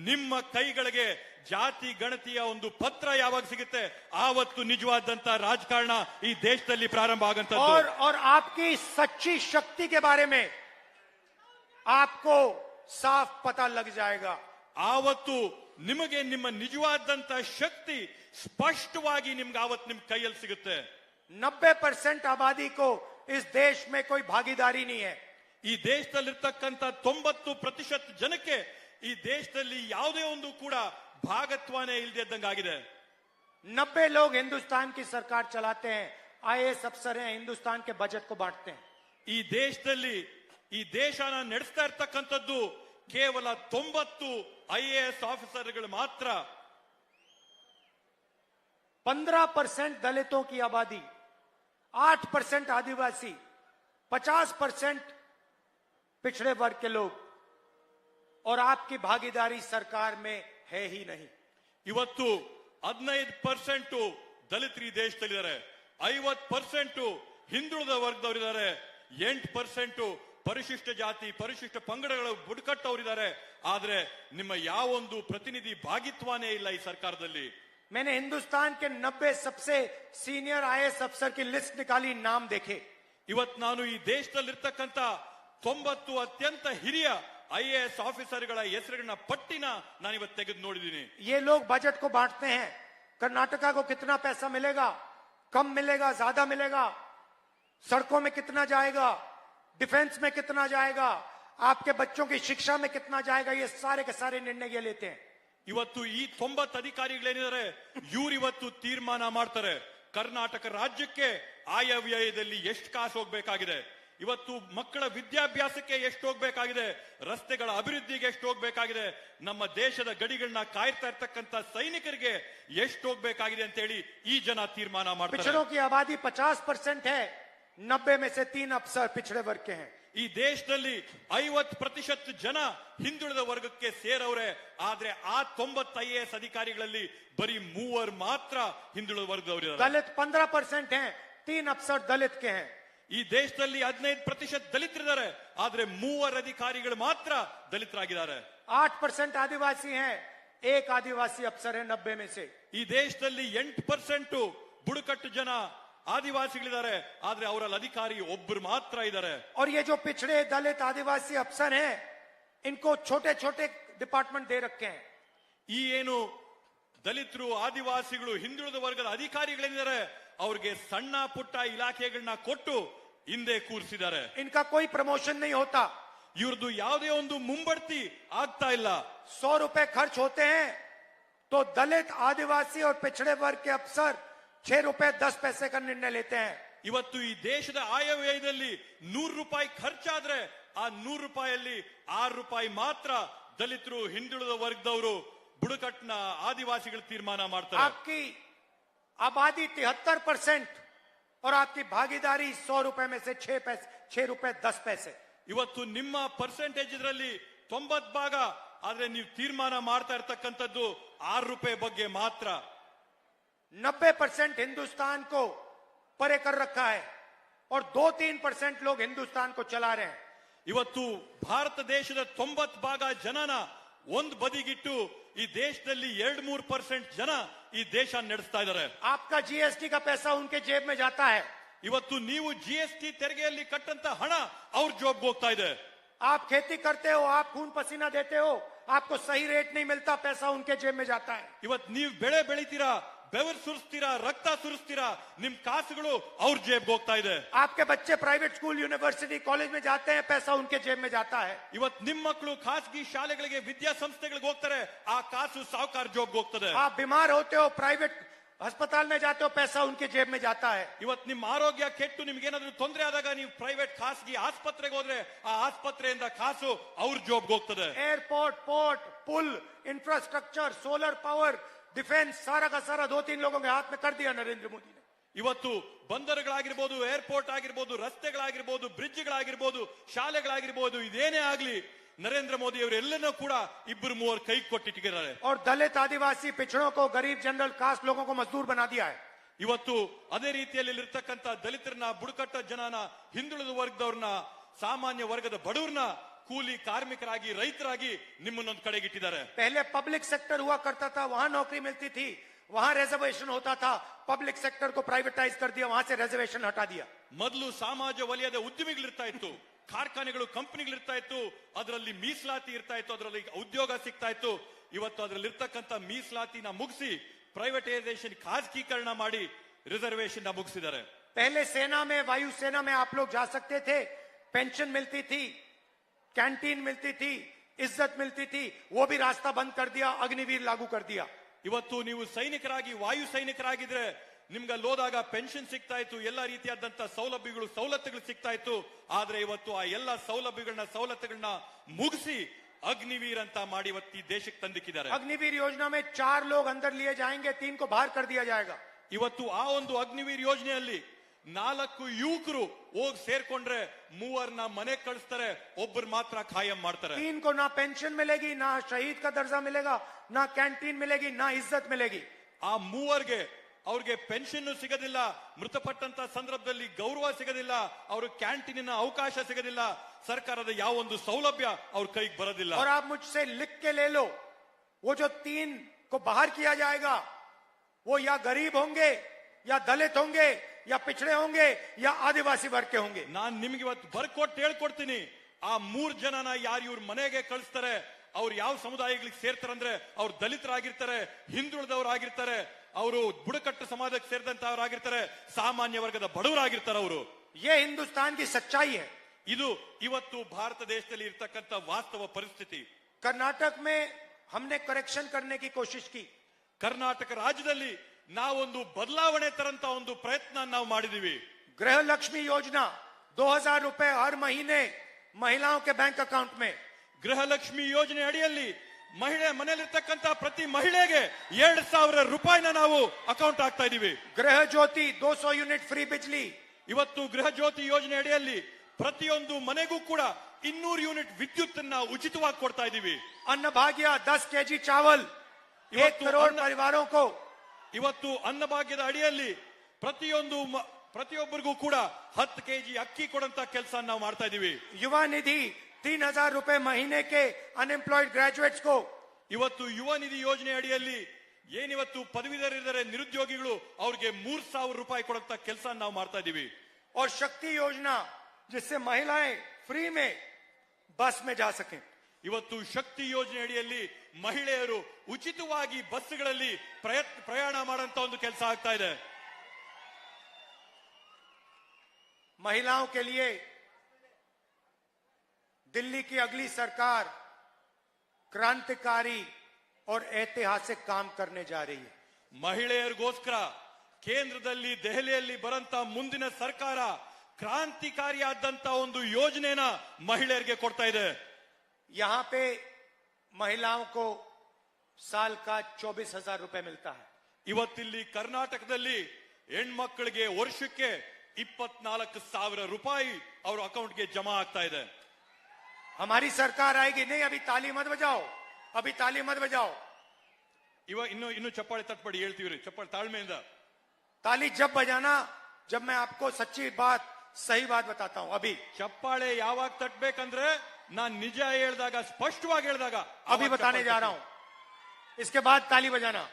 ನಿಮ್ಮ ಕೈಗಳಿಗೆ ಜಾತಿ ಗಣತಿಯ ಒಂದು ಪತ್ರ ಯಾವಾಗ ಸಿಗುತ್ತೆ ಆವತ್ತು ನಿಜವಾದಂತ ರಾಜಕಾರಣ ಈ ದೇಶದಲ್ಲಿ ಪ್ರಾರಂಭ ಆಗಂತದ್ದು. और आपकी सच्ची शक्ति के बारे में आपको साफ पता लग जाएगा। ಆವತ್ತು ನಿಮಗೆ ನಿಮ್ಮ ನಿಜವಾದಂತ ಶಕ್ತಿ ಸ್ಪಷ್ಟವಾಗಿ ನಿಮ್ಗೆ ಆವತ್ತು ನಿಮ್ ಕೈಯಲ್ಲಿ ಸಿಗುತ್ತೆ. 90% आबादी को इस देश में कोई भागीदारी नहीं है। ಈ ದೇಶದಲ್ಲಿರ್ತಕ್ಕಂಥ 90% ಜನಕ್ಕೆ ಈ ದೇಶದಲ್ಲಿ ಯಾವುದೇ ಒಂದು ಕೂಡ ಭಾಗತ್ವನೇ ಇಲ್ದಿದ್ದಂಗಾಗಿದೆ. 90 लोग हिंदुस्तान की सरकार चलाते हैं, आईएएस अफसर हैं, हिंदुस्तान के बजट को बांटते हैं. ಈ ದೇಶದಲ್ಲಿ ಈ ದೇಶನ ನಡೆಸ್ತಾ ಇರ್ತಕ್ಕಂಥದ್ದು ಕೇವಲ 90 IAS ಆಫೀಸರ್ಗಳು ಮಾತ್ರ. 15% दलितों की आबादी, 8% आदिवासी, 50% पिछड़े वर्ग के लोग, और आपकी भागीदारी सरकार में है ही नहीं. ಇವತ್ತು 15% ದಲಿತರು ಈ ದೇಶದಲ್ಲಿದ್ದಾರೆ, 50% ಹಿಂದುಳಿದ ವರ್ಗದವರಿದ್ದಾರೆ, 8% ಪರಿಶಿಷ್ಟ ಜಾತಿ ಪರಿಶಿಷ್ಟ ಪಂಗಡಗಳ ಬುಡಕಟ್ಟವರಿದ್ದಾರೆ. ಆದ್ರೆ ನಿಮ್ಮ ಯಾವೊಂದು ಪ್ರತಿನಿಧಿ ಭಾಗಿತ್ವನೇ ಇಲ್ಲ ಈ ಸರ್ಕಾರದಲ್ಲಿ. मैंने हिंदुस्तान के 90 सबसे सीनियर आईएएस अफसर की लिस्ट निकाली, नाम देखे. ಇವತ್ತು ನಾನು ಈ ದೇಶದಲ್ಲಿರ್ತಕ್ಕಂಥ 90 ಅತ್ಯಂತ ಹಿರಿಯ IAS ಆಫೀಸರ್ಗಳ ಹೆಸರುಗಳನ್ನ ಪಟ್ಟಿನ ನಾನು ಇವತ್ತು ತೆಗೆದು ನೋಡಿದ್ದೀನಿ. ये लोग बजट को बांटते हैं. कर्नाटका को कितना पैसा मिलेगा, कम मिलेगा, ज्यादा मिलेगा, सड़कों में कितना जाएगा, डिफेंस में कितना जाएगा, आपके बच्चों की शिक्षा में कितना जाएगा, ये सारे के सारे निर्णय ये लेते हैं. ಇವತ್ತು ಈ 90 ಅಧಿಕಾರಿಗಳೇನಿದ್ದಾರೆ ಇವ್ರು ಇವತ್ತು ತೀರ್ಮಾನ ಮಾಡ್ತಾರೆ ಕರ್ನಾಟಕ ರಾಜ್ಯಕ್ಕೆ ಆಯವ್ಯಯದಲ್ಲಿ ಎಷ್ಟು ಕಾಸು ಹೋಗ್ಬೇಕಾಗಿದೆ, ಇವತ್ತು ಮಕ್ಕಳ ವಿದ್ಯಾಭ್ಯಾಸಕ್ಕೆ ಎಷ್ಟು ಹೋಗ್ಬೇಕಾಗಿದೆ, ರಸ್ತೆಗಳ ಅಭಿವೃದ್ಧಿಗೆ ಎಷ್ಟು ಹೋಗ್ಬೇಕಾಗಿದೆ, ನಮ್ಮ ದೇಶದ ಗಡಿಗಳನ್ನ ಕಾಯ್ತಾ ಇರ್ತಕ್ಕಂಥ ಸೈನಿಕರಿಗೆ ಎಷ್ಟು ಹೋಗ್ಬೇಕಾಗಿದೆ ಅಂತ ಹೇಳಿ ಈ ಜನ ತೀರ್ಮಾನ ಮಾಡ್ತಾರೆ. पिछड़ों की आबादी 50% है, 90 में से 3 अफसर पिछड़े वर्ग के हैं. ಈ ದೇಶದಲ್ಲಿ 50% ಜನ ಹಿಂದುಳಿದ ವರ್ಗಕ್ಕೆ ಸೇರವ್ರೆ. ಆದ್ರೆ ಆ 90 IAS ಅಧಿಕಾರಿಗಳಲ್ಲಿ ಬರೀ 3 ಮಾತ್ರ ಹಿಂದುಳಿದ ವರ್ಗದವರಿದ್ದಾರೆ. दलित 15% हैं, 3 अफसर दलित के हैं. ಈ ದೇಶದಲ್ಲಿ 15% ದಲಿತರಿದ್ದಾರೆ, ಆದ್ರೆ 3 ಅಧಿಕಾರಿಗಳು ಮಾತ್ರ ದಲಿತರಾಗಿದ್ದಾರೆ. 8% आदिवासी हैं, 1 आदिवासी अफसर है 90 में से. ಈ ದೇಶದಲ್ಲಿ 8% ಬುಡಕಟ್ಟು ಜನ ಆದಿವಾಸಿಗಳಿದ್ದಾರೆ, ಆದ್ರೆ ಅವರಲ್ಲಿ ಅಧಿಕಾರಿ ಒಬ್ಬರು ಮಾತ್ರ ಇದ್ದಾರೆ. और ये जो पिछड़े दलित आदिवासी अफसर हैं, इनको छोटे छोटे डिपार्टमेंट दे रखे हैं. ಈ ಏನು ದಲಿತರು ಆದಿವಾಸಿಗಳು ಹಿಂದುಳಿದ ವರ್ಗದ ಅಧಿಕಾರಿಗಳೇನಿದ್ದಾರೆ ಅವ್ರಿಗೆ ಸಣ್ಣ ಪುಟ್ಟ ಇಲಾಖೆಗಳನ್ನ ಕೊಟ್ಟು ಹಿಂದೆ ಕೂರಿಸಿದ್ದಾರೆ. इनका कोई प्रमोशन नहीं होता. ಇವ್ರದ್ದು ಯಾವುದೇ ಒಂದು ಮುಂಬಡ್ತಿ ಆಗ್ತಾ ಇಲ್ಲ. 100 रुपए खर्च होते हैं तो दलित आदिवासी और पिछड़े वर्ग के अफसर 6 रुपए 10 पैसे का निर्णय लेते हैं. ಇವತ್ತು ಈ ದೇಶದ ಆಯವ್ಯಯದಲ್ಲಿ 100 ರೂಪಾಯಿ ಖರ್ಚಾದ್ರೆ ಆ 100 ರೂಪಾಯಿಯಲ್ಲಿ 6 ರೂಪಾಯಿ ಮಾತ್ರ ದಲಿತರು ಹಿಂದುಳಿದ ವರ್ಗದವರು ಬುಡಕಟ್ಟಿನ ಆದಿವಾಸಿಗಳು ತೀರ್ಮಾನ ಮಾಡ್ತಾರೆ. आपकी आबादी 73% और आपकी भागीदारी 100 रुपए में से 6 रुपए 10 पैसे. ಇವತ್ತು ನಿಮ್ಮ ಪರ್ಸೆಂಟೇಜ್ ಇದರಲ್ಲಿ 90 ಭಾಗ, ಆದ್ರೆ ನೀವು ತೀರ್ಮಾನ ಮಾಡ್ತಾ ಇರ್ತಕ್ಕಂಥದ್ದು 6 ರೂಪಾಯಿ ಬಗ್ಗೆ ಮಾತ್ರ. 90% हिंदुस्तान को परे कर रखा है और 2-3% लोग हिंदुस्तान को चला रहे हैं. ಇವತ್ತು ಭಾರತ ದೇಶದ 90 ಭಾಗ ಜನನ ಒಂದ್ ಬದಿಗಿಟ್ಟು ಈ ದೇಶದಲ್ಲಿ 2-3% ಜನ ಈ ದೇಶ ನಡೆಸ್ತಾ ಇದ್ದಾರೆ. आपका जीएसटी का पैसा उनके जेब में जाता है. ಇವತ್ತು ನೀವು GST ತೆರಿಗೆಯಲ್ಲಿ ಕಟ್ಟಂತ ಹಣ ಅವ್ರ ಜೋಬ್ಗೆ ಹೋಗ್ತಾ ಇದೆ. आप खेती करते हो, आप खून पसीना देते हो, आपको सही रेट नहीं मिलता, पैसा उनके जेब में जाता है. ಇವತ್ತು ನೀವು ಬೆಳೆ ಬೆಳಿತೀರಾ, ಬೆವರು ಸುರಿಸ್ತೀರಾ, ರಕ್ತ ಸುರಿಸ್ತೀರಾ, ನಿಮ್ ಕಾಸುಗಳು ಅವ್ರ ಜೇಬ್ಗೆ ಹೋಗ್ತಾ ಇದೆ. आपके बच्चे प्राइवेट स्कूल, यूनिवर्सिटी, कॉलेज में जाते हैं, पैसा उनके जेब में जाता है. ಇವತ್ತು ನಿಮ್ ಮಕ್ಕಳು ಖಾಸಗಿ ಶಾಲೆಗಳಿಗೆ ವಿದ್ಯಾಸಂಸ್ಥೆಗಳಿಗೆ ಹೋಗ್ತಾರೆ, ಆ ಕಾಸು ಸಾಹುಕಾರ ಜೋಬ್ಗೆ ಹೋಗ್ತದೆ. आप बीमार होते हो, प्राइवेट अस्पताल में जाते हो, पैसा उनके जेब में जाता है. ಇವತ್ತು ನಿಮ್ಮ ಆರೋಗ್ಯ ಕೆಟ್ಟು ನಿಮ್ಗೇನಾದ್ರೂ ತೊಂದರೆ ಆದಾಗ ನೀವು ಪ್ರೈವೇಟ್ ಖಾಸಗಿ ಆಸ್ಪತ್ರೆಗೆ ಹೋದ್ರೆ ಆ ಆಸ್ಪತ್ರೆಯಿಂದ ಕಾಸು ಅವ್ರ ಜೋಬ್ಗೆ ಹೋಗ್ತದೆ. एयरपोर्ट, पोर्ट, पुल, इंफ्रास्ट्रक्चर, सोलर पावर, डिफेंस, सारा का सारा 2-3 लोगों के हाथ में कर दिया नरेंद्र मोदी ने. ಇವತ್ತು ಬಂದರುಗಳಾಗಿರ್ಬೋದು, ಏರ್ಪೋರ್ಟ್ ಆಗಿರ್ಬೋದು, ರಸ್ತೆಗಳಾಗಿರ್ಬೋದು, ಬ್ರಿಡ್ಜ್ಗಳಾಗಿರ್ಬೋದು, ಶಾಲೆಗಳಾಗಿರ್ಬೋದು, ಇದೇನೇ ಆಗ್ಲಿ ನರೇಂದ್ರ ಮೋದಿ ಅವರು ಎಲ್ಲನೂ ಕೂಡ 2-3 ಕೈ ಕೊಟ್ಟಿಟ್ಟಿದ್ದಾರೆ. और दलित आदिवासी पिछड़ों को, गरीब जनरल कास्ट लोगों को मजदूर बना दिया है. ಇವತ್ತು ಅದೇ ರೀತಿಯಲ್ಲಿ ಇರ್ತಕ್ಕಂಥ ದಲಿತರನ್ನ, ಬುಡಕಟ್ಟ ಜನನ, ಹಿಂದುಳಿದ ವರ್ಗದವ್ರನ್ನ, ಸಾಮಾನ್ಯ ವರ್ಗದ ಬಡವ್ರನ್ನ ಕೂಲಿ ಕಾರ್ಮಿಕರಾಗಿ, ರೈತರಾಗಿ ನಿಮ್ಮನ್ನೊಂದು ಕಡೆಗಿಟ್ಟಿದ್ದಾರೆ. पहले पब्लिक सेक्टर हुआ करता था, वहां नौकरी मिलती थी, वहां रिजर्वेशन होता था. पब्लिक सेक्टर को प्राइवेटाइज कर दिया, वहां से रिजर्वेशन हटा दिया. ಮೊದಲು ಸಮಾಜ ವಲಯದ ಉದ್ಯಮಿಗಳಿರ್ತಾ ಇತ್ತು, ಕಾರ್ಖಾನೆಗಳು, ಕಂಪನಿಗಳಿರ್ತಾ ಇತ್ತು, ಅದರಲ್ಲಿ ಮೀಸಲಾತಿ ಇರ್ತಾ ಇತ್ತು, ಅದರಲ್ಲಿ ಉದ್ಯೋಗ ಸಿಗ್ತಾ ಇತ್ತು. ಇವತ್ತು ಅದರಲ್ಲಿ ಇರ್ತಕ್ಕಂಥ ಮೀಸಲಾತಿನ ಮುಗಿಸಿ ಪ್ರೈವೇಟೈಸೇಷನ್, ಖಾಸಗೀಕರಣ ಮಾಡಿ ರಿಸರ್ವೇಶನ್ ಮುಗಿಸಿದ್ದಾರೆ. पहले सेना में, वायुसेना में आप लोग जा सकते थे, पेंशन मिलती थी, कैंटीन मिलती थी, इज्जत मिलती थी, वो भी रास्ता बंद कर दिया, अग्निवीर लागू कर दिया। ಇವತ್ತು ನೀವು ಸೈನಿಕರಾಗಿ ವಾಯು ಸೈನಿಕರಾಗಿದ್ರೆ ನಿಮ್ಗೆ ಹೋದಾಗ ಪೆನ್ಷನ್ ಸಿಗ್ತಾ ಇತ್ತು, ಎಲ್ಲ ರೀತಿಯಾದಂತ ಸವಲತ್ತುಗಳು ಸಿಗ್ತಾ ಇತ್ತು. ಆದ್ರೆ ಇವತ್ತು ಆ ಎಲ್ಲ ಸವಲತ್ತುಗಳನ್ನ ಮುಗಿಸಿ ಅಗ್ನಿವೀರ್ ಅಂತ ಮಾಡಿ ಇವತ್ತು ಈ ದೇಶಕ್ಕೆ ತಂದಿಕ್ಕಿದ್ದಾರೆ. अग्निवीर योजना में 4 लोग अंदर लिए जाएंगे, 3 को बाहर कर दिया जाएगा। ಇವತ್ತು ಆ ಒಂದು ಅಗ್ನಿವೀರ್ ಯೋಜನೆಯಲ್ಲಿ 4 ಯುವಕರು ಹೋಗಿ ಸೇರ್ಕೊಂಡ್ರೆ 3 ಮನೆ ಕಳಿಸ್ತಾರೆ, ಒಬ್ಬರು ಮಾತ್ರ ಖಾಯಂ ಮಾಡ್ತಾರೆ. 3 को ना पेंशन मिलेगी, ना शहीद का दर्जा मिलेगा, ना कैंटीन मिलेगी, ना इज्जत मिलेगी। ಆ 3 ಅವ್ರಿಗೆ ಪೆನ್ಷನ್ ಸಿಗೋದಿಲ್ಲ, ಮೃತಪಟ್ಟಂತ ಸಂದರ್ಭದಲ್ಲಿ ಗೌರವ ಸಿಗೋದಿಲ್ಲ, ಅವ್ರ ಕ್ಯಾಂಟೀನಿನ ಅವಕಾಶ ಸಿಗೋದಿಲ್ಲ, ಸರ್ಕಾರದ ಯಾವ ಒಂದು ಸೌಲಭ್ಯ ಅವ್ರ ಕೈಗೆ ಬರೋದಿಲ್ಲ. और आप मुझसे लिख के ले लो, वो जो 3 को बाहर किया जाएगा वो या गरीब होंगे, या दलित होंगे, या पिछड़े होंगे, या आदिवासी वर्ग के होंगे। ನಾನ್ ನಿಮ್ಗೆ ಇವತ್ತು ಬರ್ಕೊಟ್ಟು ಹೇಳ್ಕೊಡ್ತೀನಿ, ಆ 3 ಜನನ ಯಾರು ಇವ್ರ ಮನೆಗೆ ಕಳಿಸ್ತಾರೆ, ಅವ್ರು ಯಾವ ಸಮುದಾಯಗಳಿಗೆ ಸೇರ್ತಾರಂದ್ರೆ ಅವ್ರು ದಲಿತರಾಗಿರ್ತಾರೆ, ಹಿಂದುಳಿದವರಾಗಿರ್ತಾರೆ, ಅವರು ಬುಡಕಟ್ಟು ಸಮಾಜಕ್ಕೆ ಸೇರಿದಂತವರಾಗಿರ್ತಾರೆ, ಸಾಮಾನ್ಯ ವರ್ಗದ ಬಡವರಾಗಿರ್ತಾರೆ ಅವರು. ये हिंदुस्तान की सच्चाई है। ಇದು ಇವತ್ತು ಭಾರತ ದೇಶದಲ್ಲಿ ಇರ್ತಕ್ಕಂಥ ವಾಸ್ತವ ಪರಿಸ್ಥಿತಿ. कर्नाटक में हमने करेक्शन करने की कोशिश की। ಕರ್ನಾಟಕ ರಾಜ್ಯದಲ್ಲಿ ನಾವೊಂದು ಬದಲಾವಣೆ ತರಂತ ಒಂದು ಪ್ರಯತ್ನ ನಾವು ಮಾಡಿದೀವಿ. गृह लक्ष्मी योजना 2000 रुपए हर महीने महिलाओं के बैंक अकाउंट में। ಗೃಹಲಕ್ಷ್ಮಿ ಯೋಜನೆ ಅಡಿಯಲ್ಲಿ ಮನೆಯಲ್ಲಿರ್ತಕ್ಕಂಥ ಪ್ರತಿ ಮಹಿಳೆಗೆ 2,000 ರೂಪಾಯಿನ ನಾವು ಅಕೌಂಟ್ ಹಾಕ್ತಾ ಇದೀವಿ. गृह ज्योति 200 यूनिट फ्री बिजली। ಇವತ್ತು ಗೃಹ ಜ್ಯೋತಿ ಯೋಜನೆ ಅಡಿಯಲ್ಲಿ ಪ್ರತಿಯೊಂದು ಮನೆಗೂ ಕೂಡ 200 ಯೂನಿಟ್ ವಿದ್ಯುತ್ ಅನ್ನ ಉಚಿತವಾಗಿ ಕೊಡ್ತಾ ಇದೀವಿ. अन्न भाग्य 10 केजी चावल 1 करोड़ परिवारों को। ಇವತ್ತು ಅನ್ನಭಾಗ್ಯದ ಅಡಿಯಲ್ಲಿ ಪ್ರತಿಯೊಬ್ಬರಿಗೂ ಕೂಡ 10 ಕೆಜಿ ಅಕ್ಕಿ ಕೊಡಂತ ಕೆಲಸ ನಾವು ಮಾಡ್ತಾ ಇದೀವಿ. युवा निधि 3,000 रुपए महीने के अनएम्प्लॉयड ग्रेजुएट्स को। ಇವತ್ತು ಯುವ ನಿಧಿ ಯೋಜನೆ ಅಡಿಯಲ್ಲಿ ಏನಿವತ್ತು ಪದವೀಧರರಿದ್ದಾರೆ ನಿರುದ್ಯೋಗಿಗಳು, ಅವ್ರಿಗೆ 3,000 ರೂಪಾಯಿ ಕೊಡಂತ ಕೆಲಸ ನಾವು ಮಾಡ್ತಾ ಇದೀವಿ. और शक्ति योजना जिससे महिलाएं फ्री में बस में जा सकें। ಇವತ್ತು ಶಕ್ತಿ ಯೋಜನೆ ಅಡಿಯಲ್ಲಿ ಮಹಿಳೆಯರು ಉಚಿತವಾಗಿ ಬಸ್ಗಳಲ್ಲಿ ಪ್ರಯಾಣ ಮಾಡಂತ ಒಂದು ಕೆಲಸ ಆಗ್ತಾ ಇದೆ. महिलाओं के लिए दिल्ली की अगली सरकार क्रांतिकारी और ऐतिहासिक काम करने जा रही है। ಮಹಿಳೆಯರಿಗೋಸ್ಕರ ಕೇಂದ್ರದಲ್ಲಿ ದೆಹಲಿಯಲ್ಲಿ ಬರಂತ ಮುಂದಿನ ಸರ್ಕಾರ ಕ್ರಾಂತಿಕಾರಿಯಾದಂತ ಒಂದು ಯೋಜನೆನ ಮಹಿಳೆಯರಿಗೆ ಕೊಡ್ತಾ ಇದೆ. यहां पे महिलाओं को साल का 24,000 रुपए मिलता है। ಇವತ್ತಿಲ್ಲಿ ಕರ್ನಾಟಕದಲ್ಲಿ ಹೆಣ್ಮಕ್ಳಿಗೆ ವರ್ಷಕ್ಕೆ 24,000 ರೂಪಾಯಿ ಅವ್ರ ಅಕೌಂಟ್ಗೆ ಜಮಾ ಆಗ್ತಾ ಇದೆ. हमारी सरकार आएगी। नहीं, अभी ताली मत बजाओ, अभी ताली मत बजाओ। ಇನ್ನು ಚಪ್ಪಾಳೆ ತಟ್ಪಡಿ ಹೇಳ್ತೀವಿ, ಚಪ್ಪಾಳೆ ತಾಳ್ಮೆಯಿಂದ. ताली जब बजाना जब मैं आपको सच्ची बात सही बात बताता हूं। अभी ಚಪ್ಪಾಳೆ ಯಾವಾಗ ತಟ್ಬೇಕಂದ್ರೆ ನಾನ್ ನಿಜ ಹೇಳಿದಾಗ, ಸ್ಪಷ್ಟವಾಗಿ ಹೇಳಿದಾಗ अभी बताने जा रहा हूं, इसके बाद ताली बजाना।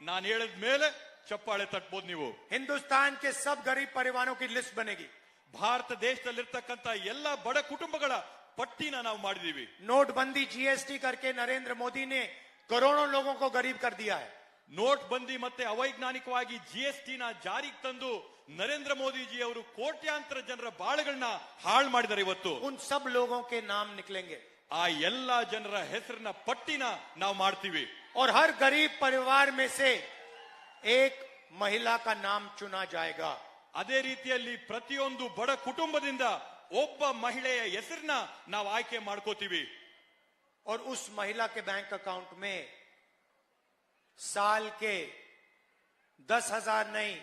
ನಾನು ಹೇಳಿದ ಮೇಲೆ ಚಪ್ಪಾಳೆ ತಟ್ಬೋದು ನೀವು. हिंदुस्तान के सब गरीब परिवारों की लिस्ट बनेगी। ಭಾರತ ದೇಶದಲ್ಲಿರ್ತಕ್ಕಂಥ ಎಲ್ಲ ಬಡ ಕುಟುಂಬಗಳ ಪಟ್ಟಿನ ನಾವು ಮಾಡಿದೀವಿ. नोटबंदी जीएसटी करके नरेंद्र मोदी ने करोड़ों लोगों को गरीब कर दिया है। ನೋಟ್ ಬಂದಿ ಮತ್ತೆ ಅವೈಜ್ಞಾನಿಕವಾಗಿ ಜಿಎಸ್ಟಿ ನ ಜಾರಿಗೆ ತಂದು ನರೇಂದ್ರ ಮೋದಿಜಿ ಅವರು ಕೋಟ್ಯಾಂತರ ಜನರ ಬಾಳುಗಳನ್ನ ಹಾಳು ಮಾಡಿದ್ದಾರೆ. ಇವತ್ತು उन सब लोगों के नाम निकलेंगे ಆ ಎಲ್ಲಾ ಜನರ ಹೆಸರಿನ ಪಟ್ಟಿನ ನಾವು ಮಾಡ್ತೀವಿ. और हर गरीब परिवार में से एक महिला का नाम चुना जाएगा। ಅದೇ ರೀತಿಯಲ್ಲಿ ಪ್ರತಿಯೊಂದು ಬಡ ಕುಟುಂಬದಿಂದ ಒಬ್ಬ ಮಹಿಳೆಯ ಹೆಸರನ್ನ ನಾವು ಆಯ್ಕೆ ಮಾಡ್ಕೋತೀವಿ. और उस महिला के बैंक अकाउंट में साल के 10,000 नहीं,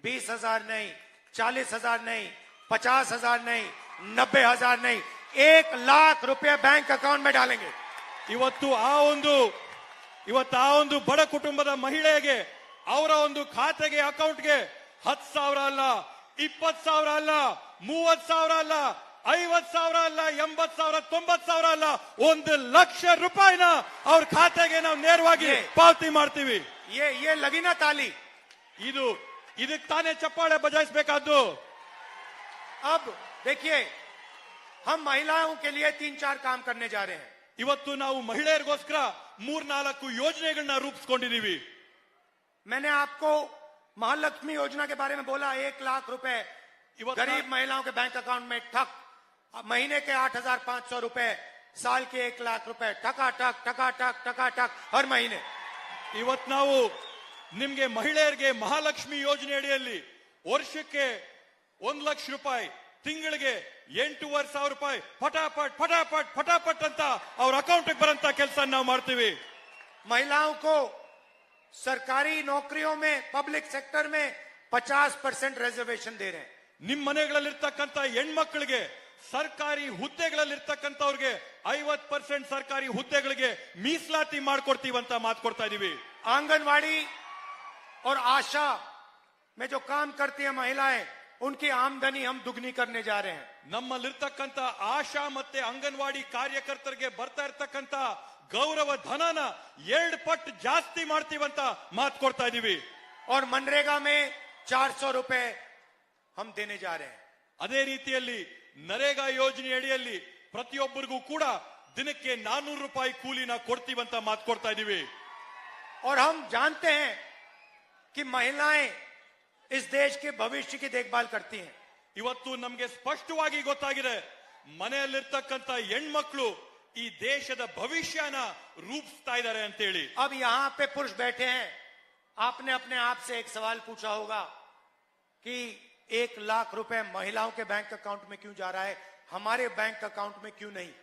20,000 नहीं, 40,000 नहीं, 50,000 नहीं, 90,000 नहीं, 1,00,000 रुपए बैंक अकाउंट में डालेंगे। ಇವತ್ತು ಆ ಒಂದು ಬಡ ಕುಟುಂಬದ ಮಹಿಳೆಗೆ ಅವರ ಒಂದು ಖಾತೆಗೆ ಅಕೌಂಟ್ಗೆ 10,000 ಅಲ್ಲ, 20,000 ಅಲ್ಲ, 30,000 ಅಲ್ಲ, 50,000 ಅಲ್ಲ, 80,000, 90,000 ಅಲ್ಲ, 1,00,000 ರೂಪಾಯಿನ ಅವ್ರ ಖಾತೆಗೆ ನಾವು ನೇರವಾಗಿ ಪಾವತಿ ಮಾಡ್ತೀವಿ. ये लगी ना ताली? ಇದಕ್ಕೆ ತಾನೇ ಚಪ್ಪಾಳೆ ಬಜಾಯಿಸಬೇಕಾದ್ದು. अब देखिए, हम महिलाओं के लिए 3-4 काम करने जा रहे हैं। ಇವತ್ತು ನಾವು ಮಹಿಳೆಯರಿಗೋಸ್ಕರ 3-4 ಯೋಜನೆಗಳನ್ನ ರೂಪಿಸ್ಕೊಂಡಿದೀವಿ. मैंने आपको महालक्ष्मी योजना के बारे में बोला। 1,00,000 रुपए गरीब महिलाओं के बैंक अकाउंट में ठक, महीने के 8,500 रुपए साल के 1 लाख रुपए टकाटक टकाटक टकाटक हर महीने। ಇವತ್ ನಾವು ನಿಮ್ಗೆ ಮಹಿಳೆಯರಿಗೆ ಮಹಾಲಕ್ಷ್ಮಿ ಯೋಜನೆ ಅಡಿಯಲ್ಲಿ ವರ್ಷಕ್ಕೆ 1 ಲಕ್ಷ ರೂಪಾಯಿ, ತಿಂಗಳಿಗೆ 8,500 ರೂಪಾಯಿ ಫಟಾಫಟ್ ಫಟಾಫಟ್ ಫಟಾಫಟ್ ಅಂತ ಅವ್ರ ಅಕೌಂಟ್ ಬರಂತ ಕೆಲಸ ನಾವು ಮಾಡ್ತೀವಿ. महिलाओं को सरकारी नौकरियों में, पब्लिक सेक्टर में 50% रिजर्वेशन दे रहे हैं। ನಿಮ್ ಮನೆಗಳಲ್ಲಿರ್ತಕ್ಕಂಥ ಹೆಣ್ಮಕ್ಳಿಗೆ ಸರ್ಕಾರಿ ಹುದ್ದೆಗಳಲ್ಲಿರ್ತಕ್ಕಂಥವ್ರಿಗೆ 50% ಸರ್ಕಾರಿ ಹುದ್ದೆಗಳಿಗೆ ಮೀಸಲಾತಿ ಮಾಡ್ಕೊಡ್ತೀವಂತ ಮಾತು ಕೊಡ್ತಾ ಇದೀವಿ. आंगनवाड़ी और आशा में जो काम करती हैं महिलाएं, उनकी आमदनी हम दुगनी करने जा रहे हैं। ನಮ್ಮಲ್ಲಿರ್ತಕ್ಕಂಥ ಆಶಾ ಮತ್ತೆ ಅಂಗನವಾಡಿ ಕಾರ್ಯಕರ್ತರಿಗೆ ಬರ್ತಾ ಇರ್ತಕ್ಕಂಥ ಗೌರವ ಧನನ 2 ಪಟ್ಟು ಜಾಸ್ತಿ ಮಾಡ್ತೀವಂತ ಮಾತು ಕೊಡ್ತಾ ಇದೀವಿ. और मनरेगा में 400 रुपए हम देने जा रहे हैं। ಅದೇ ರೀತಿಯಲ್ಲಿ ನರೇಗಾ ಯೋಜನೆ ಅಡಿಯಲ್ಲಿ ಪ್ರತಿಯೊಬ್ಬರಿಗೂ ಕೂಡ ದಿನಕ್ಕೆ 400 ರೂಪಾಯಿ ಕೂಲಿನ ಕೊಡ್ತೀವಂತ ಮಾತು ಕೊಡ್ತಾ ಇದೀವಿ. और हम जानते हैं कि महिलाएं इस देश के भविष्य की देखभाल करती हैं। ಇವತ್ತು ನಮ್ಗೆ ಸ್ಪಷ್ಟವಾಗಿ ಗೊತ್ತಾಗಿದೆ, ಮನೆಯಲ್ಲಿರ್ತಕ್ಕಂಥ ಹೆಣ್ಮಕ್ಳು ಈ ದೇಶದ ಭವಿಷ್ಯನ ರೂಪಿಸ್ತಾ ಇದ್ದಾರೆ ಅಂತ ಹೇಳಿ. अब यहां पे पुरुष बैठे हैं, आपने अपने आप से एक सवाल पूछा होगा कि 1 लाख रुपए महिलाओं के बैंक अकाउंट में क्यों जा रहा है, हमारे बैंक अकाउंट में क्यों नहीं?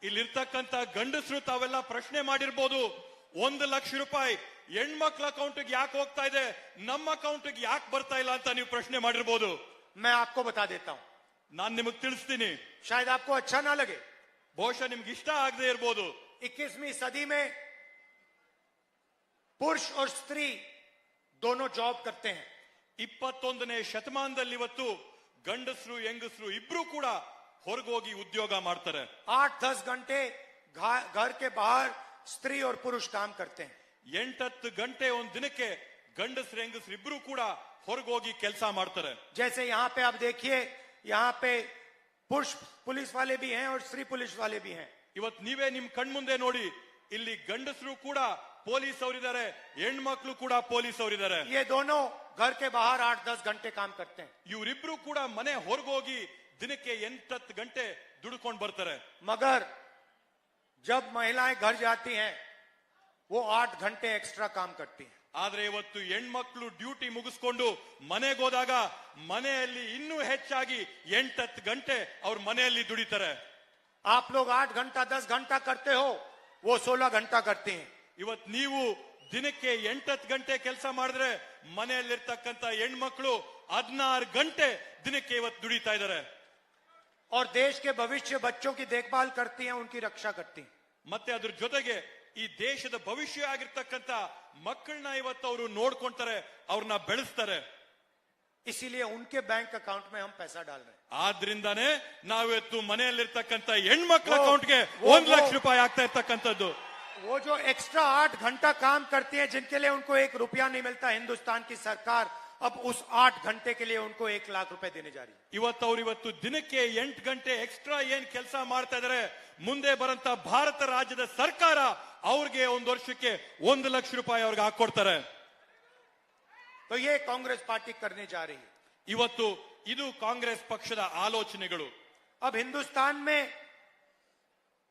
ಇಲ್ಲಿರ್ತಕ್ಕಂಥ ಗಂಡಸರು ತಾವೆಲ್ಲ ಪ್ರಶ್ನೆ ಮಾಡಿರ್ಬೋದು, 1 ಲಕ್ಷ ರೂಪಾಯಿ ಹೆಣ್ಮಕ್ಳ ಅಕೌಂಟ್ಗೆ ಯಾಕೆ ಹೋಗ್ತಾ ಇದೆ, ನಮ್ಮ ಅಕೌಂಟ್ಗೆ ಯಾಕೆ ಬರ್ತಾ ಇಲ್ಲ ಅಂತ ನೀವು ಪ್ರಶ್ನೆ ಮಾಡಿರ್ಬೋದು. मैं आपको बता देता हूं, ನಾನ್ ನಿಮಗ್ ತಿಳಿಸ್ತೀನಿ. शायद आपको अच्छा ना लगे। ಬಹುಶಃ ನಿಮ್ಗೆ ಇಷ್ಟ ಆಗದೆ ಇರ್ಬೋದು. 21वीं सदी में पुरुष और स्त्री दोनों जॉब करते हैं। 21ನೇ ಶತಮಾನದಲ್ಲಿ ಇವತ್ತು ಗಂಡಸರು ಹೆಂಗಸರು ಇಬ್ರು ಕೂಡ ಹೊರಗೋಗಿ ಉದ್ಯೋಗ ಮಾಡ್ತಾರೆ. 8-10 घंटे घर के बाहर स्त्री और पुरुष काम करते हैं। 8-10 ಗಂಟೆ ಒಂದ್ ದಿನಕ್ಕೆ ಗಂಡಸರು ಹೆಂಗಸರು ಇಬ್ರು ಕೂಡ ಹೊರಗೋಗಿ ಕೆಲಸ ಮಾಡ್ತಾರೆ. जैसे यहाँ पे आप देखिए, यहाँ पे पुरुष पुलिस वाले भी हैं और स्त्री पुलिस वाले भी हैं। ಇವತ್ ನೀವೇ ನಿಮ್ ಕಣ್ಮುಂದೆ ನೋಡಿ, ಇಲ್ಲಿ ಗಂಡಸರು ಕೂಡ ಪೊಲೀಸ್ ಅವರಿದ್ದಾರೆ, ಹೆಣ್ಮಕ್ಳು ಕೂಡ ಪೊಲೀಸ್ ಅವರಿದ್ದಾರೆ. ये दोनों घर के बाहर 8-10 घंटे काम करते हैं। ಇವರಿಬ್ರು ಕೂಡ ಮನೆ ಹೊರಗೋಗಿ ದಿನಕ್ಕೆ 8-10 ಗಂಟೆ ದುಡ್ಕೊಂಡು ಬರ್ತಾರೆ. मगर जब महिलाएं घर जाती हैं, वो 8 घंटे एक्स्ट्रा काम करती हैं। ಆದ್ರೆ ಇವತ್ತು ಹೆಣ್ಮಕ್ಳು ಡ್ಯೂಟಿ ಮುಗಿಸ್ಕೊಂಡು ಮನೆಗೆ ಹೋದಾಗ ಮನೆಯಲ್ಲಿ ಇನ್ನೂ ಹೆಚ್ಚಾಗಿ 8-10 ಗಂಟೆ ಅವ್ರ ಮನೆಯಲ್ಲಿ ದುಡಿತಾರೆ. आप लोग 8 घंटा 10 घंटा करते हो, वो 16 घंटा करते हैं। ಇವತ್ ನೀವು ದಿನಕ್ಕೆ 8-10 ಗಂಟೆ ಕೆಲಸ ಮಾಡಿದ್ರೆ ಮನೆಯಲ್ಲಿರ್ತಕ್ಕಂಥ ಹೆಣ್ಮಕ್ಳು 16 ಗಂಟೆ ದಿನಕ್ಕೆ ಇವತ್ತು ದುಡಿತಾ ಇದ್ದಾರೆ. और देश के भविष्य बच्चों की देखभाल करती हैं, उनकी रक्षा करती हैं। ಮತ್ತೆ ಅದ್ರ ಜೊತೆಗೆ ಈ ದೇಶದ ಭವಿಷ್ಯ ಆಗಿರ್ತಕ್ಕಂಥ ಮಕ್ಕಳನ್ನ ಇವತ್ತು ಅವರು ನೋಡ್ಕೊಂತಾರೆ, ಅವ್ರನ್ನ ಬೆಳೆಸ್ತಾರೆ. इसीलिए उनके बैंक अकाउंट में हम पैसा डाल रहे हैं। ಆದ್ರಿಂದಾನೇ ನಾವಿವತ್ತು ಮನೆಯಲ್ಲಿರ್ತಕ್ಕಂಥ ಹೆಣ್ಮಕ್ಳ ಅಕೌಂಟ್ಗೆ वो- 1 ಲಕ್ಷ ರೂಪಾಯಿ ಆಗ್ತಾ ಇರ್ತಕ್ಕಂಥದ್ದು. वो जो एक्स्ट्रा 8 घंटा काम करती है, जिनके लिए उनको 1 रुपया नहीं मिलता, हिंदुस्तान की सरकार अब उस 8 घंटे के लिए उनको 1 लाख रुपए देने जा रही है। ಇವತ್ತು ದಿನಕ್ಕೆ 8 ಗಂಟೆ ಎಕ್ಸ್ಟ್ರಾ ಏನ್ ಕೆಲಸ ಮಾಡ್ತಾ ಇದಾರೆ, ಮುಂದೆ ಬರಂತ ಭಾರತ ರಾಜ್ಯದ ಸರ್ಕಾರ ಅವ್ರಿಗೆ ಒಂದು ವರ್ಷಕ್ಕೆ 1 ಲಕ್ಷ ರೂಪಾಯಿ ಅವ್ರಿಗೆ ಹಾಕೊಡ್ತಾರೆ. तो ये कांग्रेस पार्टी करने जा रही है। ಇವತ್ತು ಇದು ಕಾಂಗ್ರೆಸ್ ಪಕ್ಷದ ಆಲೋಚನೆಗಳು. अब हिंदुस्तान में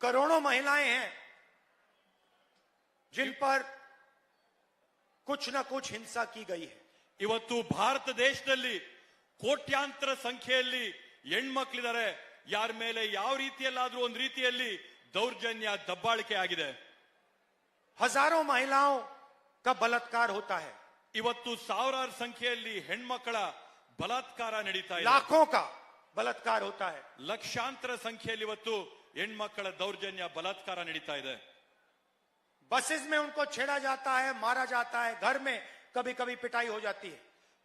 करोड़ों महिलाएं हैं जिन पर कुछ न कुछ हिंसा की गई है। ಇವತ್ತು ಭಾರತ ದೇಶದಲ್ಲಿ ಕೋಟ್ಯಾಂತರ ಸಂಖ್ಯೆಯಲ್ಲಿ ಹೆಣ್ಮಕ್ಳಿದ್ದಾರೆ, ಯಾರ ಮೇಲೆ ಯಾವ ರೀತಿಯಲ್ಲಾದ್ರೂ ಒಂದು ರೀತಿಯಲ್ಲಿ ದೌರ್ಜನ್ಯ ದಬ್ಬಾಳಿಕೆ ಆಗಿದೆ. हजारों महिलाओं का बलात्कार होता है, ಇವತ್ತು ಸಾವಿರಾರು ಸಂಖ್ಯೆಯಲ್ಲಿ ಹೆಣ್ಮಕ್ಕಳ ಬಲಾತ್ಕಾರ ನಡೀತಾ ಇದೆ. लाखों का बलात्कार होता है। ಲಕ್ಷಾಂತರ ಸಂಖ್ಯೆಯಲ್ಲಿ ಇವತ್ತು ಹೆಣ್ಮಕ್ಕಳ ದೌರ್ಜನ್ಯ ಬಲಾತ್ಕಾರ ನಡೀತಾ ಇದೆ. बसेस में उनको छेड़ा जाता है, मारा जाता है, घर में कभी कभी पिटाई हो जाती है।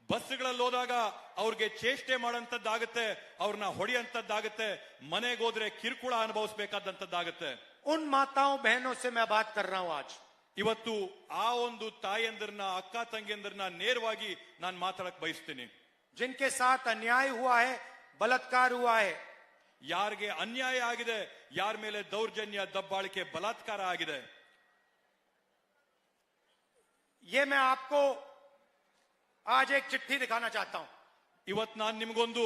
ಬಸ್ಗಳಲ್ಲಿ ಹೋದಾಗ ಅವ್ರಿಗೆ ಚೇಷ್ಟೆ ಮಾಡೋಂಥದ್ದಾಗುತ್ತೆ, ಅವ್ರನ್ನ ಹೊಡೆಯಂತದ್ದಾಗುತ್ತೆ, ಮನೆಗೆ ಹೋದ್ರೆ ಕಿರುಕುಳ ಅನುಭವಿಸಬೇಕಾದಂತದ್ದಾಗುತ್ತೆ. उन माताओं बहनों से मैं बात कर रहा हूं आज, ಇವತ್ತು ಆ ಒಂದು ತಾಯಂದಿರನ್ನ ಅಕ್ಕ ತಂಗಿಯಂದಿರನ್ನ ನೇರವಾಗಿ ನಾನು ಮಾತಾಡಕ್ ಬಯಸ್ತೀನಿ. जिनके साथ अन्याय हुआ है, बलात्कार हुआ है, ಯಾರಿಗೆ ಅನ್ಯಾಯ ಆಗಿದೆ, ಯಾರ ಮೇಲೆ ದೌರ್ಜನ್ಯ ದಬ್ಬಾಳಿಕೆ ಬಲಾತ್ಕಾರ ಆಗಿದೆ, ये मैं आपको आज एक चिट्ठी दिखाना चाहता हूं। ಇವತ್ತು ನಾನು ನಿಮ್ಗೊಂದು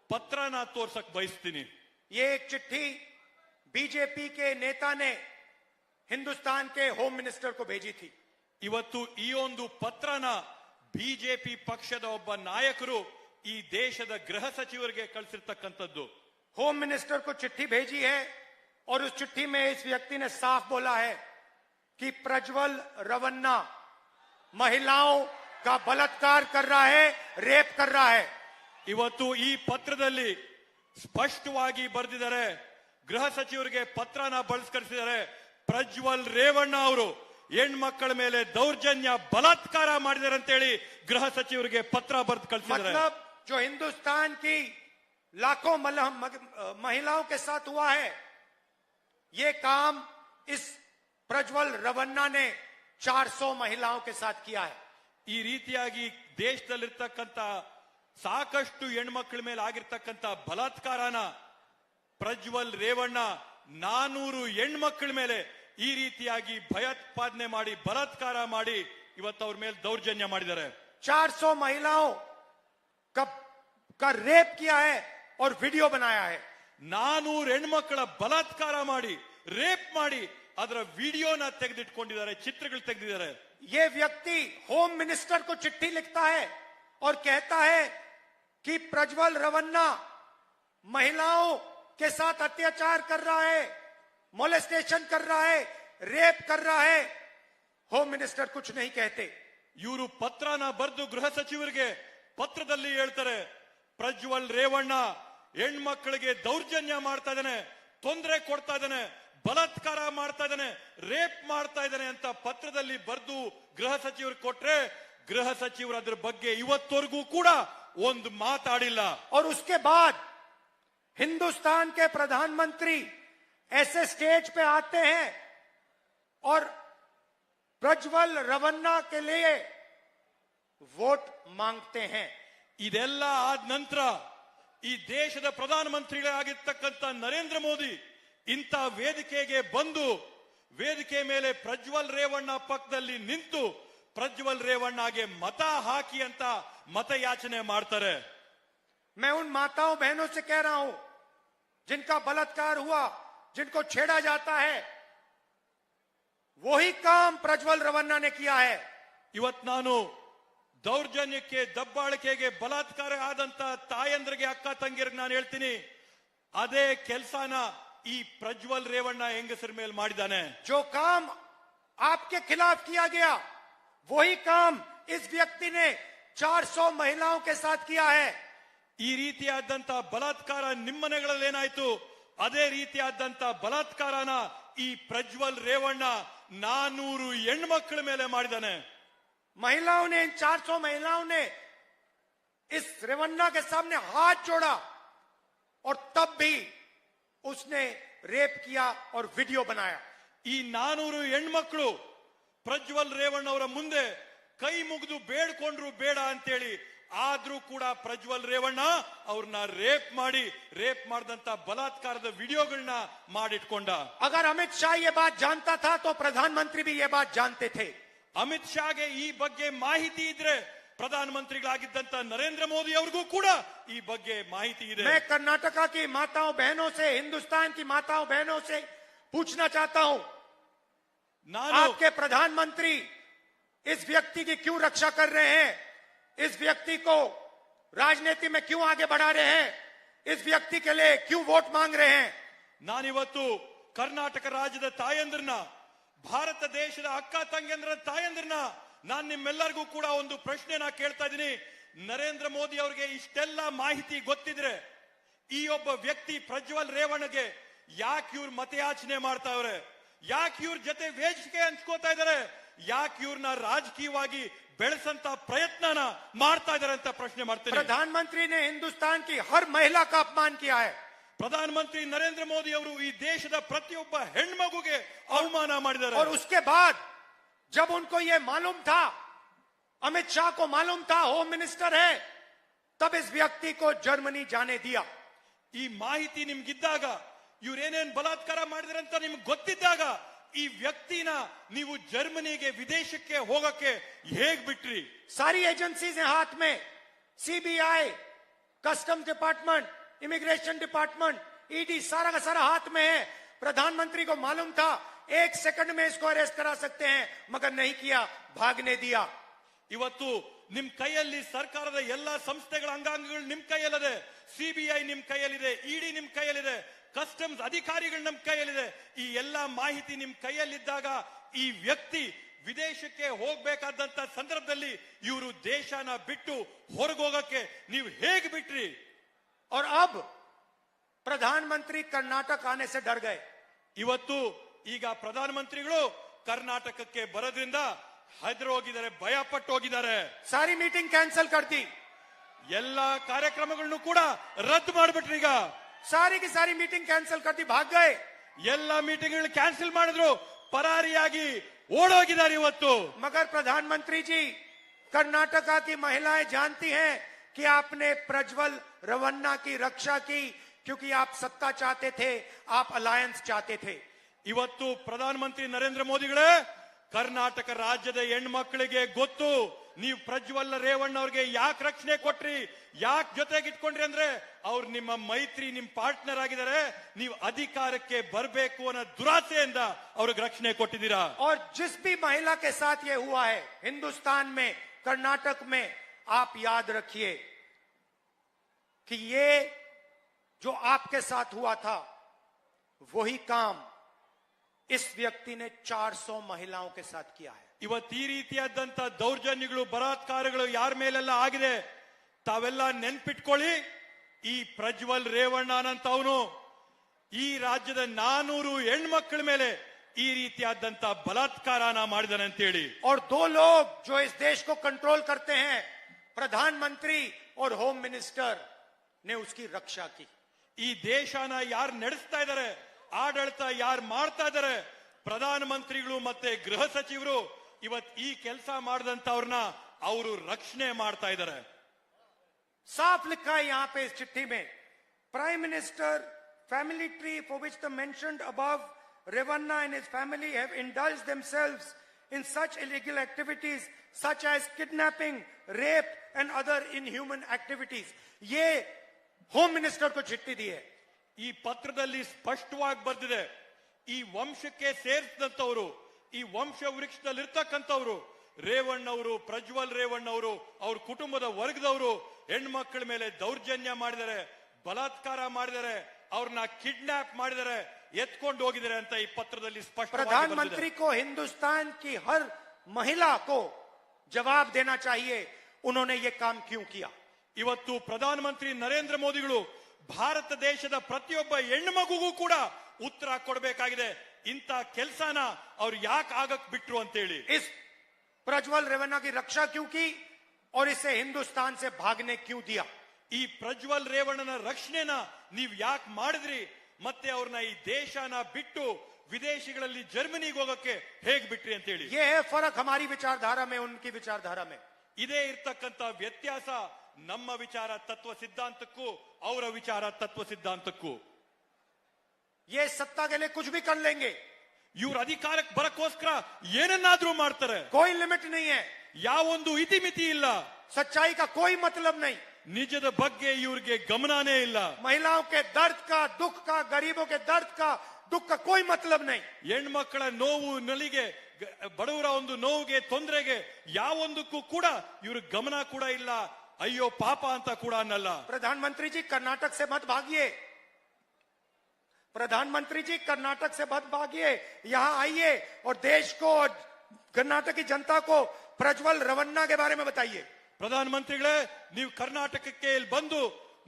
ಪತ್ರನ ತೋರ್ಸಕ್ ಬಯಸ್ತೀನಿ. ये एक चिट्ठी बीजेपी के नेता ने हिंदुस्तान के होम मिनिस्टर को भेजी थी। ಇವತ್ತು ಈ ಒಂದು ಪತ್ರನ ಬಿಜೆಪಿ ಪಕ್ಷದ ಒಬ್ಬ ನಾಯಕರು ಈ ದೇಶದ ಗೃಹ ಸಚಿವರಿಗೆ ಕಳಿಸಿರ್ತಕ್ಕಂಥದ್ದು। होम मिनिस्टर को चिट्ठी भेजी है और उस चिट्ठी में इस व्यक्ति ने साफ बोला है कि प्रज्वल रवन्ना महिलाओं का बलात्कार कर रहा है, रेप कर रहा है। ಇವತ್ತು ಈ ಪತ್ರದಲ್ಲಿ ಸ್ಪಷ್ಟವಾಗಿ ಬರೆದಿದ್ದಾರೆ, ಗೃಹ ಸಚಿವರಿಗೆ ಪತ್ರನ ಬಳಸ್ಕರಿಸಿದ್ದಾರೆ, ಪ್ರಜ್ವಲ್ ರೇವಣ್ಣ ಅವರು ಹೆಣ್ಮಕ್ಕಳ ಮೇಲೆ ದೌರ್ಜನ್ಯ ಬಲಾತ್ಕಾರ ಮಾಡಿದ್ದಾರೆ ಅಂತೇಳಿ ಗೃಹ ಸಚಿವರಿಗೆ ಪತ್ರ ಬರೆದು ಕಳಿಸಿದ್ದಾರೆ। मतलब जो हिंदुस्तान की लाखों महिलाओं के साथ हुआ है, ये काम इस प्रज्वल रवन्ना ने 400 महिलाओं के साथ किया है। ಈ ರೀತಿಯಾಗಿ ದೇಶದಲ್ಲಿರ್ತಕ್ಕಂಥ ಸಾಕಷ್ಟು ಹೆಣ್ಮಕ್ಳ ಮೇಲೆ ಆಗಿರ್ತಕ್ಕಂಥ ಬಲಾತ್ಕಾರನ ಪ್ರಜ್ವಲ್ ರೇವಣ್ಣ 400 ಹೆಣ್ಮಕ್ಳ ಮೇಲೆ ಈ ರೀತಿಯಾಗಿ ಭಯೋತ್ಪಾದನೆ ಮಾಡಿ ಬಲಾತ್ಕಾರ ಮಾಡಿ ಇವತ್ತು ಅವ್ರ ಮೇಲೆ ದೌರ್ಜನ್ಯ ಮಾಡಿದ್ದಾರೆ। 400 महिलाओं का रेप किया है और वीडियो बनाया है। 400 ಹೆಣ್ಮಕ್ಳ ಬಲಾತ್ಕಾರ ಮಾಡಿ ರೇಪ್ ಮಾಡಿ ಅದರ ವಿಡಿಯೋನ ತೆಗೆದಿಟ್ಕೊಂಡಿದ್ದಾರೆ, ಚಿತ್ರಗಳು ತೆಗೆದಿದ್ದಾರೆ। ये व्यक्ति होम मिनिस्टर को चिट्ठी लिखता है और कहता है कि प्रज्वल रवन्ना महिलाओं के साथ अत्याचार कर रहा है, मोलेस्टेशन कर रहा है, रेप कर रहा है। होम मिनिस्टर कुछ नहीं कहते। ಇವರು ಪತ್ರನ ಬರೆದು ಗೃಹ ಸಚಿವರಿಗೆ ಪತ್ರದಲ್ಲಿ ಹೇಳ್ತಾರೆ, ಪ್ರಜ್ವಲ್ ರೇವಣ್ಣ ಹೆಣ್ಮಕ್ಳಿಗೆ ದೌರ್ಜನ್ಯ ಮಾಡ್ತಾ ಇದ್ದಾನೆ, ತೊಂದರೆ ಕೊಡ್ತಾ ಇದ್ದಾನೆ, ಬಲಾತ್ಕಾರ ಮಾಡ್ತಾ ಇದ್ದಾನೆ, ರೇಪ್ ಮಾಡ್ತಾ ಇದ್ದಾನೆ ಅಂತ ಪತ್ರದಲ್ಲಿ ಬರೆದು ಗೃಹ ಸಚಿವರು ಕೊಟ್ರೆ ಗೃಹ ಸಚಿವರು ಅದ್ರ ಬಗ್ಗೆ ಇವತ್ತವರೆಗೂ ಕೂಡ ಒಂದು ಮಾತಾಡಿಲ್ಲ। और उसके बाद हिंदुस्तान के प्रधानमंत्री ऐसे स्टेज पे आते हैं और प्रज्वल रवन्ना के लिए वोट मांगते हैं। ಇದೆಲ್ಲ ಆದ ನಂತರ ಈ ದೇಶದ ಪ್ರಧಾನಮಂತ್ರಿಗಳಾಗಿರ್ತಕ್ಕಂಥ ನರೇಂದ್ರ ಮೋದಿ ಇಂಥ ವೇದಿಕೆಗೆ ಬಂದು ವೇದಿಕೆ ಮೇಲೆ ಪ್ರಜ್ವಲ್ ರೇವಣ್ಣ ಪಕ್ಕದಲ್ಲಿ ನಿಂತು ಪ್ರಜ್ವಲ್ ರೇವಣ್ಣಗೆ ಮತ ಹಾಕಿ ಅಂತ ಮತಯಾಚನೆ ಮಾಡ್ತಾರೆ। मैं उन माताओं बहनों से कह रहा हूं जिनका बलात्कार हुआ, जिनको छेड़ा जाता है, वही काम प्रज्वल रवन्ना ने किया है। ಇವತ್ತು ನಾನು ದೌರ್ಜನ್ಯಕ್ಕೆ ದಬ್ಬಾಳಿಕೆಗೆ ಬಲಾತ್ಕಾರ ಆದಂತ ತಾಯಂದ್ರಿಗೆ ಅಕ್ಕ ತಂಗಿರಿಗೆ ನಾನು ಹೇಳ್ತೀನಿ, ಅದೇ ಕೆಲಸನ ಈ ಪ್ರಜ್ವಲ್ ರೇವಣ್ಣ ಹೆಂಗಸರ ಮೇಲೆ ಮಾಡಿದ್ದಾನೆ। जो काम आपके खिलाफ किया गया वही काम इस व्यक्ति ने 400 महिलाओं के साथ किया है। ಈ ರೀತಿಯಾದಂತ ಬಲಾತ್ಕಾರ ನಿಮ್ಮನೆಗಳಲ್ಲಿ ಏನಾಯ್ತು, ಅದೇ ರೀತಿಯಾದಂತ ಬಲಾತ್ಕಾರನ ಈ ಪ್ರಜ್ವಲ್ ರೇವಣ್ಣ 400 ಹೆಣ್ಮಕ್ಳ ಮೇಲೆ ಮಾಡಿದ್ದಾನೆ। महिलाओं ने, इन 400 महिलाओं ने इस रेवन्ना के सामने हाथ जोड़ा और तब भी उसने रेप किया और वीडियो बनाया। ಈ 400 ಹೆಣ್ಮಕ್ಳು ಪ್ರಜ್ವಲ್ ರೇವಣ್ಣ ಅವರ ಮುಂದೆ ಕೈ ಮುಗಿದು ಬೇಡ್ಕೊಂಡ್ರು ಬೇಡ ಅಂತೇಳಿ, ಆದ್ರೂ ಕೂಡ ಪ್ರಜ್ವಲ್ ರೇವಣ್ಣ ಅವ್ರನ್ನ ರೇಪ್ ಮಾಡಿದಂತ ಬಲಾತ್ಕಾರದ ವಿಡಿಯೋಗಳನ್ನ ಮಾಡಿಟ್ಕೊಂಡ। अगर अमित शाह ये बात जानता था तो प्रधानमंत्री भी ये बात जानते थे। ಅಮಿತ್ ಶಾಗೆ ಈ ಬಗ್ಗೆ ಮಾಹಿತಿ ಇದ್ರೆ ಪ್ರಧಾನಮಂತ್ರಿಗಳಾಗಿದ್ದಂತ ನರೇಂದ್ರ ಮೋದಿ ಅವ್ರಿಗೂ ಕೂಡ ಈ ಬಗ್ಗೆ ಮಾಹಿತಿ ಇದೆ। मैं कर्नाटका की माताओं बहनों से, हिंदुस्तान की माताओं बहनों से पूछना चाहता हूं, आपके प्रधानमंत्री इस व्यक्ति की क्यों रक्षा कर रहे हैं? इस व्यक्ति को राजनीति में क्यों आगे बढ़ा रहे हैं? इस व्यक्ति के लिए क्यों वोट मांग रहे हैं? ನಾನಿವತ್ತು ಕರ್ನಾಟಕ ರಾಜ್ಯದ ತಾಯಂದ್ರನ್ನ, ಭಾರತ ದೇಶದ ಅಕ್ಕ ತಂಗಿಯಂದ್ರ ತಾಯಂದ್ರನ್ನ ನಾನು ನಿಮ್ಮೆಲ್ಲರಿಗೂ ಕೂಡ ಒಂದು ಪ್ರಶ್ನೆನ ಕೇಳ್ತಾ ಇದ್ದೀನಿ। ನರೇಂದ್ರ ಮೋದಿ ಅವರಿಗೆ ಇಷ್ಟೆಲ್ಲ ಮಾಹಿತಿ ಗೊತ್ತಿದ್ರೆ ಈ ಒಬ್ಬ ವ್ಯಕ್ತಿ ಪ್ರಜ್ವಲ್ ರೇವಣ್ಣಗೆ ಯಾಕೆ ಇವ್ರು ಮತಯಾಚನೆ ಮಾಡ್ತಾವ್ರೆ, ಯಾಕೆ ಇವ್ರ ಜೊತೆ ವೇದಿಕೆ ಹಂಚ್ಕೋತಾ ಇದಾರೆ, ಯಾಕೆ ಇವ್ರನ್ನ ರಾಜಕೀಯವಾಗಿ ಬೆಳೆಸಂತ ಪ್ರಯತ್ನನ ಮಾಡ್ತಾ ಇದಾರೆ ಅಂತ ಪ್ರಶ್ನೆ ಮಾಡ್ತೀನಿ। प्रधानमंत्री ने हिंदुस्तान की हर महिला का अपमान किया है। ಪ್ರಧಾನಮಂತ್ರಿ ನರೇಂದ್ರ ಮೋದಿ ಅವರು ಈ ದೇಶದ ಪ್ರತಿಯೊಬ್ಬ ಹೆಣ್ಮಗುಗೆ ಅವಮಾನ ಮಾಡಿದ್ದಾರೆ। और उसके बाद जब उनको ये मालूम था, अमित शाह को मालूम था होम मिनिस्टर है, तब इस व्यक्ति को जर्मनी जाने दिया। ಈ ಮಾಹಿತಿ ನಿಮ್ಗಿದ್ದಾಗ, ಇವ್ರೇನೇನ್ ಬಲಾತ್ಕಾರ ಮಾಡಿದ್ರೆ ಅಂತ ನಿಮ್ಗೆ ಗೊತ್ತಿದ್ದಾಗ ಈ ವ್ಯಕ್ತಿನ ನೀವು ಜರ್ಮನಿಗೆ ವಿದೇಶಕ್ಕೆ ಹೋಗಕ್ಕೆ ಹೇಗ್ ಬಿಟ್ರಿ? सारी एजेंसीज हैं हाथ में, CBI, customs department, immigration department, ED, सारा का सारा हाथ में है। प्रधानमंत्री को मालूम था 1 सेकंड में इसको अरेस्ट करा सकते हैं, मगर नहीं किया, भागने दिया। ಇವತ್ತು ನಿಮ್ ಕೈಯಲ್ಲಿ ಸರ್ಕಾರದ ಎಲ್ಲಾ ಸಂಸ್ಥೆಗಳ ಅಂಗಾಂಗಗಳು ನಿಮ್ ಕೈಯಲ್ಲಿದೆ, ಸಿಬಿಐ ನಿಮ್ ಕೈಯಲ್ಲಿದೆ, ಇಡಿ ನಿಮ್ ಕೈಯಲ್ಲಿದೆ, ಕಸ್ಟಮ್ಸ್ ಅಧಿಕಾರಿಗಳು ನಿಮ್ ಕೈಯಲ್ಲಿದೆ. ಈ ಎಲ್ಲಾ ಮಾಹಿತಿ ನಿಮ್ ಕೈಯಲ್ಲಿದ್ದಾಗ ಈ ವ್ಯಕ್ತಿ ವಿದೇಶಕ್ಕೆ ಹೋಗ್ಬೇಕಾದಂತ ಸಂದರ್ಭದಲ್ಲಿ ಇವರು ದೇಶನ ಬಿಟ್ಟು ಹೊರಗೋಗಕ್ಕೆ ನೀವು ಹೇಗೆ ಬಿಟ್ರಿ? और अब प्रधानमंत्री कर्नाटक आने से डर गए। ಇವತ್ತು ಈಗ ಪ್ರಧಾನಮಂತ್ರಿಗಳು ಕರ್ನಾಟಕಕ್ಕೆ ಬರೋದ್ರಿಂದ ಹೆದರಿ ಹೋಗಿದ್ದಾರೆ, ಭಯ ಪಟ್ಟು ಹೋಗಿದ್ದಾರೆ. सारी मीटिंग कैंसिल कर दी, ಎಲ್ಲಾ ಕಾರ್ಯಕ್ರಮಗಳನ್ನು ಕೂಡ ರದ್ದು ಮಾಡಿಬಿಟ್ರಿ. ಈಗ सारी की सारी मीटिंग कैंसिल कर दी, भाग गए। ಎಲ್ಲಾ ಮೀಟಿಂಗ್ ಕ್ಯಾನ್ಸಲ್ ಮಾಡಿದ್ರು, ಪರಾರಿಯಾಗಿ ಓಡೋಗಿದ್ದಾರೆ ಇವತ್ತು. मगर प्रधानमंत्री जी, कर्नाटका की महिलाएं जानती हैं कि आपने प्रज्वल रवन्ना की रक्षा की, क्योंकि आप सत्ता चाहते थे, आप अलायंस चाहते थे। ಇವತ್ತು ಪ್ರಧಾನಮಂತ್ರಿ ನರೇಂದ್ರ ಮೋದಿಗಳೇ, ಕರ್ನಾಟಕ ರಾಜ್ಯದ ಹೆಣ್ಮಕ್ಳಿಗೆ ಗೊತ್ತು ನೀವು ಪ್ರಜ್ವಲ್ ರೇವಣ್ಣ ಅವ್ರಿಗೆ ಯಾಕೆ ರಕ್ಷಣೆ ಕೊಟ್ರಿ, ಯಾಕೆ ಜೊತೆಗೆ ಇಟ್ಕೊಂಡ್ರಿ ಅಂದ್ರೆ ಅವ್ರು ನಿಮ್ಮ ಮೈತ್ರಿ, ನಿಮ್ ಪಾರ್ಟ್ನರ್ ಆಗಿದ್ದಾರೆ. ನೀವು ಅಧಿಕಾರಕ್ಕೆ ಬರಬೇಕು ಅನ್ನೋ ದುರಾಸೆಯಿಂದ ಅವ್ರಿಗೆ ರಕ್ಷಣೆ ಕೊಟ್ಟಿದ್ದೀರಾ. और जिस भी महिला के साथ ये हुआ है हिंदुस्तान में, कर्नाटक में, आप याद रखिए कि ये जो आपके साथ हुआ था वही काम इस व्यक्ति ने 400 महिलाओं के साथ किया है। ಇವತ್ತು ಈ ರೀತಿಯಾದಂತ ದೌರ್ಜನ್ಯಗಳು, ಬಲಾತ್ಕಾರಗಳು ಯಾರ ಮೇಲೆಲ್ಲ ಆಗಿದೆ ತಾವೆಲ್ಲ ನೆನ್ಪಿಟ್ಕೊಳ್ಳಿ. ಈ ಪ್ರಜ್ವಲ್ ರೇವಣ್ಣ ಅಂತವನು ಈ ರಾಜ್ಯದ 400 ಹೆಣ್ಮಕ್ಳ ಮೇಲೆ ಈ ರೀತಿಯಾದಂತ ಬಲಾತ್ಕಾರನ ಮಾಡಿದಾನೆ ಅಂತೇಳಿ. और 2 लोग जो इस देश को कंट्रोल करते हैं, प्रधानमंत्री और होम मिनिस्टर, ने उसकी रक्षा की। ಈ ದೇಶನ ಯಾರು ನಡೆಸ್ತಾ ಇದ್ದಾರೆ, ಆಡಳಿತ ಯಾರು ಮಾಡ್ತಾ ಇದ್ದಾರೆ, ಪ್ರಧಾನಮಂತ್ರಿಗಳು ಮತ್ತೆ ಗೃಹ ಸಚಿವರು ಇವತ್ತು ಈ ಕೆಲಸ ಮಾಡಿದಂತವ್ರನ್ನ ಅವರು ರಕ್ಷಣೆ ಮಾಡ್ತಾ ಇದ್ದಾರೆ. साफ लिखा है यहां पे इस चिट्ठी में, prime minister family tree for which the mentioned above Revanna and his family have indulged themselves in such illegal activities such as kidnapping, rape and other inhuman activities. ये होम मिनिस्टर को चिट्ठी दी है। ಈ ಪತ್ರದಲ್ಲಿ ಸ್ಪಷ್ಟವಾಗಿ ಬರೆದಿದೆ, ಈ ವಂಶಕ್ಕೆ ಸೇರಿಸಿದಂತವರು, ಈ ವಂಶ ವೃಕ್ಷದಲ್ಲಿ ಇರ್ತಕ್ಕಂಥವ್ರು ರೇವಣ್ಣ ಅವರು, ಪ್ರಜ್ವಲ್ ರೇವಣ್ಣ ಅವರು, ಅವ್ರ ಕುಟುಂಬದ ವರ್ಗದವರು ಹೆಣ್ಮಕ್ಳ ಮೇಲೆ ದೌರ್ಜನ್ಯ ಮಾಡಿದ್ದಾರೆ, ಬಲಾತ್ಕಾರ ಮಾಡಿದ್ದಾರೆ, ಅವ್ರನ್ನ ಕಿಡ್ನಾಪ್ ಮಾಡಿದ್ದಾರೆ, ಎತ್ಕೊಂಡು ಹೋಗಿದ್ದಾರೆ ಅಂತ ಈ ಪತ್ರದಲ್ಲಿ ಸ್ಪಷ್ಟವಾಗಿ ಬರೆದಿದೆ. प्रधानमंत्री को हिंदुस्तान की हर महिला को जवाब देना चाहिए, उन्होंने ये काम क्यों किया। ಇವತ್ತು ಪ್ರಧಾನಮಂತ್ರಿ ನರೇಂದ್ರ ಮೋದಿಗಳು ಭಾರತ ದೇಶದ ಪ್ರತಿಯೊಬ್ಬ ಹೆಣ್ಮಗುಗೂ ಕೂಡ ಉತ್ತರ ಕೊಡಬೇಕಾಗಿದೆ, ಇಂಥ ಕೆಲಸನ ಅವ್ರು ಯಾಕೆ ಆಗಕ್ ಬಿಟ್ರು ಅಂತೇಳಿ. इस प्रज्वल रेवन्ना की रक्षा क्यों की और इसे हिंदुस्तान से भागने क्यों दिया। ಈ ಪ್ರಜ್ವಲ್ ರೇವಣ್ಣನ ರಕ್ಷಣೆನ ನೀವ್ ಯಾಕೆ ಮಾಡಿದ್ರಿ, ಮತ್ತೆ ಅವ್ರನ್ನ ಈ ದೇಶನ ಬಿಟ್ಟು ವಿದೇಶಗಳಲ್ಲಿ ಜರ್ಮನಿಗೆ ಹೋಗಕ್ಕೆ ಹೇಗ್ ಬಿಟ್ರಿ ಅಂತೇಳಿ. ये है फर्क हमारी विचारधारा में, उनकी विचारधारा में। ಇದೇ ಇರ್ತಕ್ಕಂತ ವ್ಯತ್ಯಾಸ ನಮ್ಮ ವಿಚಾರ ತತ್ವ ಸಿದ್ಧಾಂತಕ್ಕೂ ಅವರ ವಿಚಾರ ತತ್ವ ಸಿದ್ಧಾಂತಕ್ಕೂ. ये सत्ता के लिए कुछ भी कर लेंगे, ಇವ್ರ ಅಧಿಕಾರಕ್ಕೆ ಬರಕ್ಕೋಸ್ಕರ ಏನನ್ನಾದ್ರೂ ಮಾಡ್ತಾರೆ, कोई लिमिट नहीं है, ಯಾವೊಂದು ಇತಿಮಿತಿ ಇಲ್ಲ, सच्चाई का कोई मतलब नहीं, ನಿಜದ ಬಗ್ಗೆ ಇವ್ರಿಗೆ ಗಮನನೇ ಇಲ್ಲ, महिलाओं के दर्द का, दुख का, गरीबों के दर्द का, दुख का कोई मतलब नहीं। ಹೆಣ್ಮಕ್ಕಳ ನೋವು, ನಲಿಗೆ, ಬಡವರ ಒಂದು ನೋವಿಗೆ, ತೊಂದರೆಗೆ ಯಾವೊಂದಕ್ಕೂ ಕೂಡ ಇವ್ರ ಗಮನ ಕೂಡ ಇಲ್ಲ, ಅಯ್ಯೋ ಪಾಪ ಅಂತ ಕೂಡ ಅನ್ನಲ್ಲ. प्रधानमंत्री जी कर्नाटक से मत भागिए, प्रधानमंत्री जी कर्नाटक से मत भागिए, यहां आइए और देश को और कर्नाटक की जनता को प्रज्वल रवन्ना के बारे में बताइए। ಪ್ರಧಾನಮಂತ್ರಿಗಳೇ, ನೀವು ಕರ್ನಾಟಕಕ್ಕೆ ಇಲ್ಲಿ ಬಂದು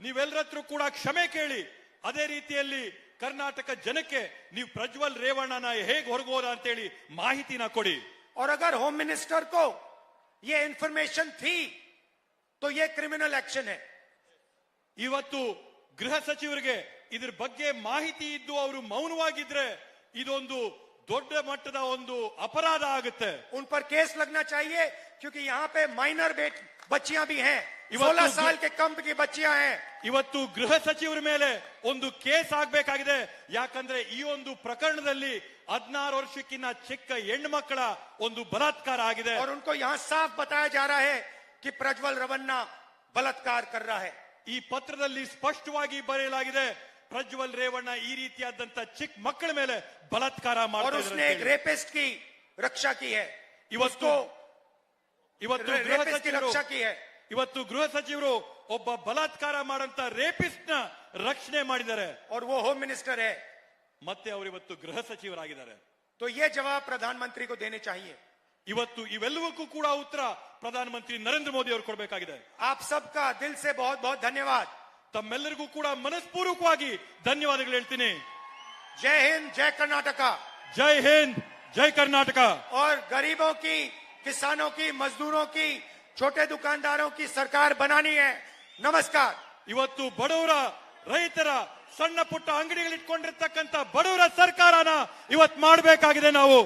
ನೀವೆಲ್ಲರ ಹತ್ರ ಕೂಡ ಕ್ಷಮೆ ಕೇಳಿ, ಅದೇ ರೀತಿಯಲ್ಲಿ ಕರ್ನಾಟಕ ಜನಕ್ಕೆ ನೀವು ಪ್ರಜ್ವಲ್ ರೇವಣ್ಣನ ಹೇಗೆ ಹೊರಗೋದ ಅಂತೇಳಿ ಮಾಹಿತಿನ ಕೊಡಿ. और अगर होम मिनिस्टर को ये इंफॉर्मेशन थी तो ये क्रिमिनल एक्शन है। ಇವತ್ತು ಗೃಹ ಸಚಿವರಿಗೆ ಇದ್ರ ಬಗ್ಗೆ ಮಾಹಿತಿ ಇದ್ದು ಅವರು ಮೌನವಾಗಿದ್ರೆ ಇದೊಂದು ದೊಡ್ಡ ಮಟ್ಟದ ಒಂದು ಅಪರಾಧ ಆಗುತ್ತೆ. उन पर केस लगना चाहिए, क्योंकि यहाँ पे माइनर बच्चियां भी हैं, इवत्तु 16 साल के कम की बच्चियां हैं। ಇವತ್ತು ಗೃಹ ಸಚಿವರ ಮೇಲೆ ಒಂದು ಕೇಸ್ ಆಗ್ಬೇಕಾಗಿದೆ, ಯಾಕಂದ್ರೆ ಈ ಒಂದು ಪ್ರಕರಣದಲ್ಲಿ 16 ವರ್ಷಕ್ಕಿಂತ ಚಿಕ್ಕ ಹೆಣ್ಮಕ್ಕಳ ಒಂದು ಬಲಾತ್ಕಾರ ಆಗಿದೆ. और उनको यहाँ साफ बताया जा रहा है कि प्रज्वल रवन्ना बलात्कार कर रहा है। ಈ ಪತ್ರದಲ್ಲಿ ಸ್ಪಷ್ಟವಾಗಿ ಬರೆಯಲಾಗಿದೆ, ಪ್ರಜ್ವಲ್ ರೇವಣ್ಣ ಈ ರೀತಿಯಾದಂತ ಚಿಕ್ಕ ಮಕ್ಕಳ ಮೇಲೆ ಬಲಾತ್ಕಾರ और ಮಾಡ್ತಾ उसने एक ಇದ್ದಾರೆ रेपिस्ट की रक्षा की है ಇವತ್ತು ಇವತ್ತು ಗೃಹ रेपिस्ट की ಸಚಿವರು रक्षा की है ಇವತ್ತು ಗೃಹ ಸಚಿವರು ಒಬ್ಬ ಬಲಾತ್ಕಾರ ಮಾಡಂತ ರೇಪಿಸ್ಟ್ ನ ರಕ್ಷಣೆ ಮಾಡಿದ್ದಾರೆ और वो होम मिनिस्टर है ಮತ್ತೆ ಅವರು ಇವತ್ತು ಗೃಹ ಸಚಿವರಾಗಿದ್ದಾರೆ तो ये जवाब प्रधानमंत्री को देने चाहिए ಇವತ್ತು ಇವೆಲ್ಲವಕ್ಕೂ ಕೂಡ ಉತ್ತರ ಪ್ರಧಾನಮಂತ್ರಿ ನರೇಂದ್ರ ಮೋದಿ ಅವರು ಕೊಡಬೇಕಾಗಿದೆ आप सबका दिल से बहुत बहुत धन्यवाद ತಮ್ಮೆಲ್ಲರಿಗೂ ಕೂಡ ಮನಸ್ಪೂರ್ವಕವಾಗಿ ಧನ್ಯವಾದಗಳು ಹೇಳ್ತೀನಿ जय हिंद जय कर्नाटका ಜೈ ಹಿಂದ್ ಜೈ ಕರ್ನಾಟಕ और गरीबों की किसानों की मजदूरों की छोटे दुकानदारों की सरकार बनानी है नमस्कार ಇವತ್ತು ಬಡವರ ರೈತರ ಸಣ್ಣ ಪುಟ್ಟ ಅಂಗಡಿಗಳಿಟ್ಕೊಂಡಿರ್ತಕ್ಕಂಥ ಬಡವರ ಸರ್ಕಾರನ ಇವತ್ತು ಮಾಡಬೇಕಾಗಿದೆ ನಾವು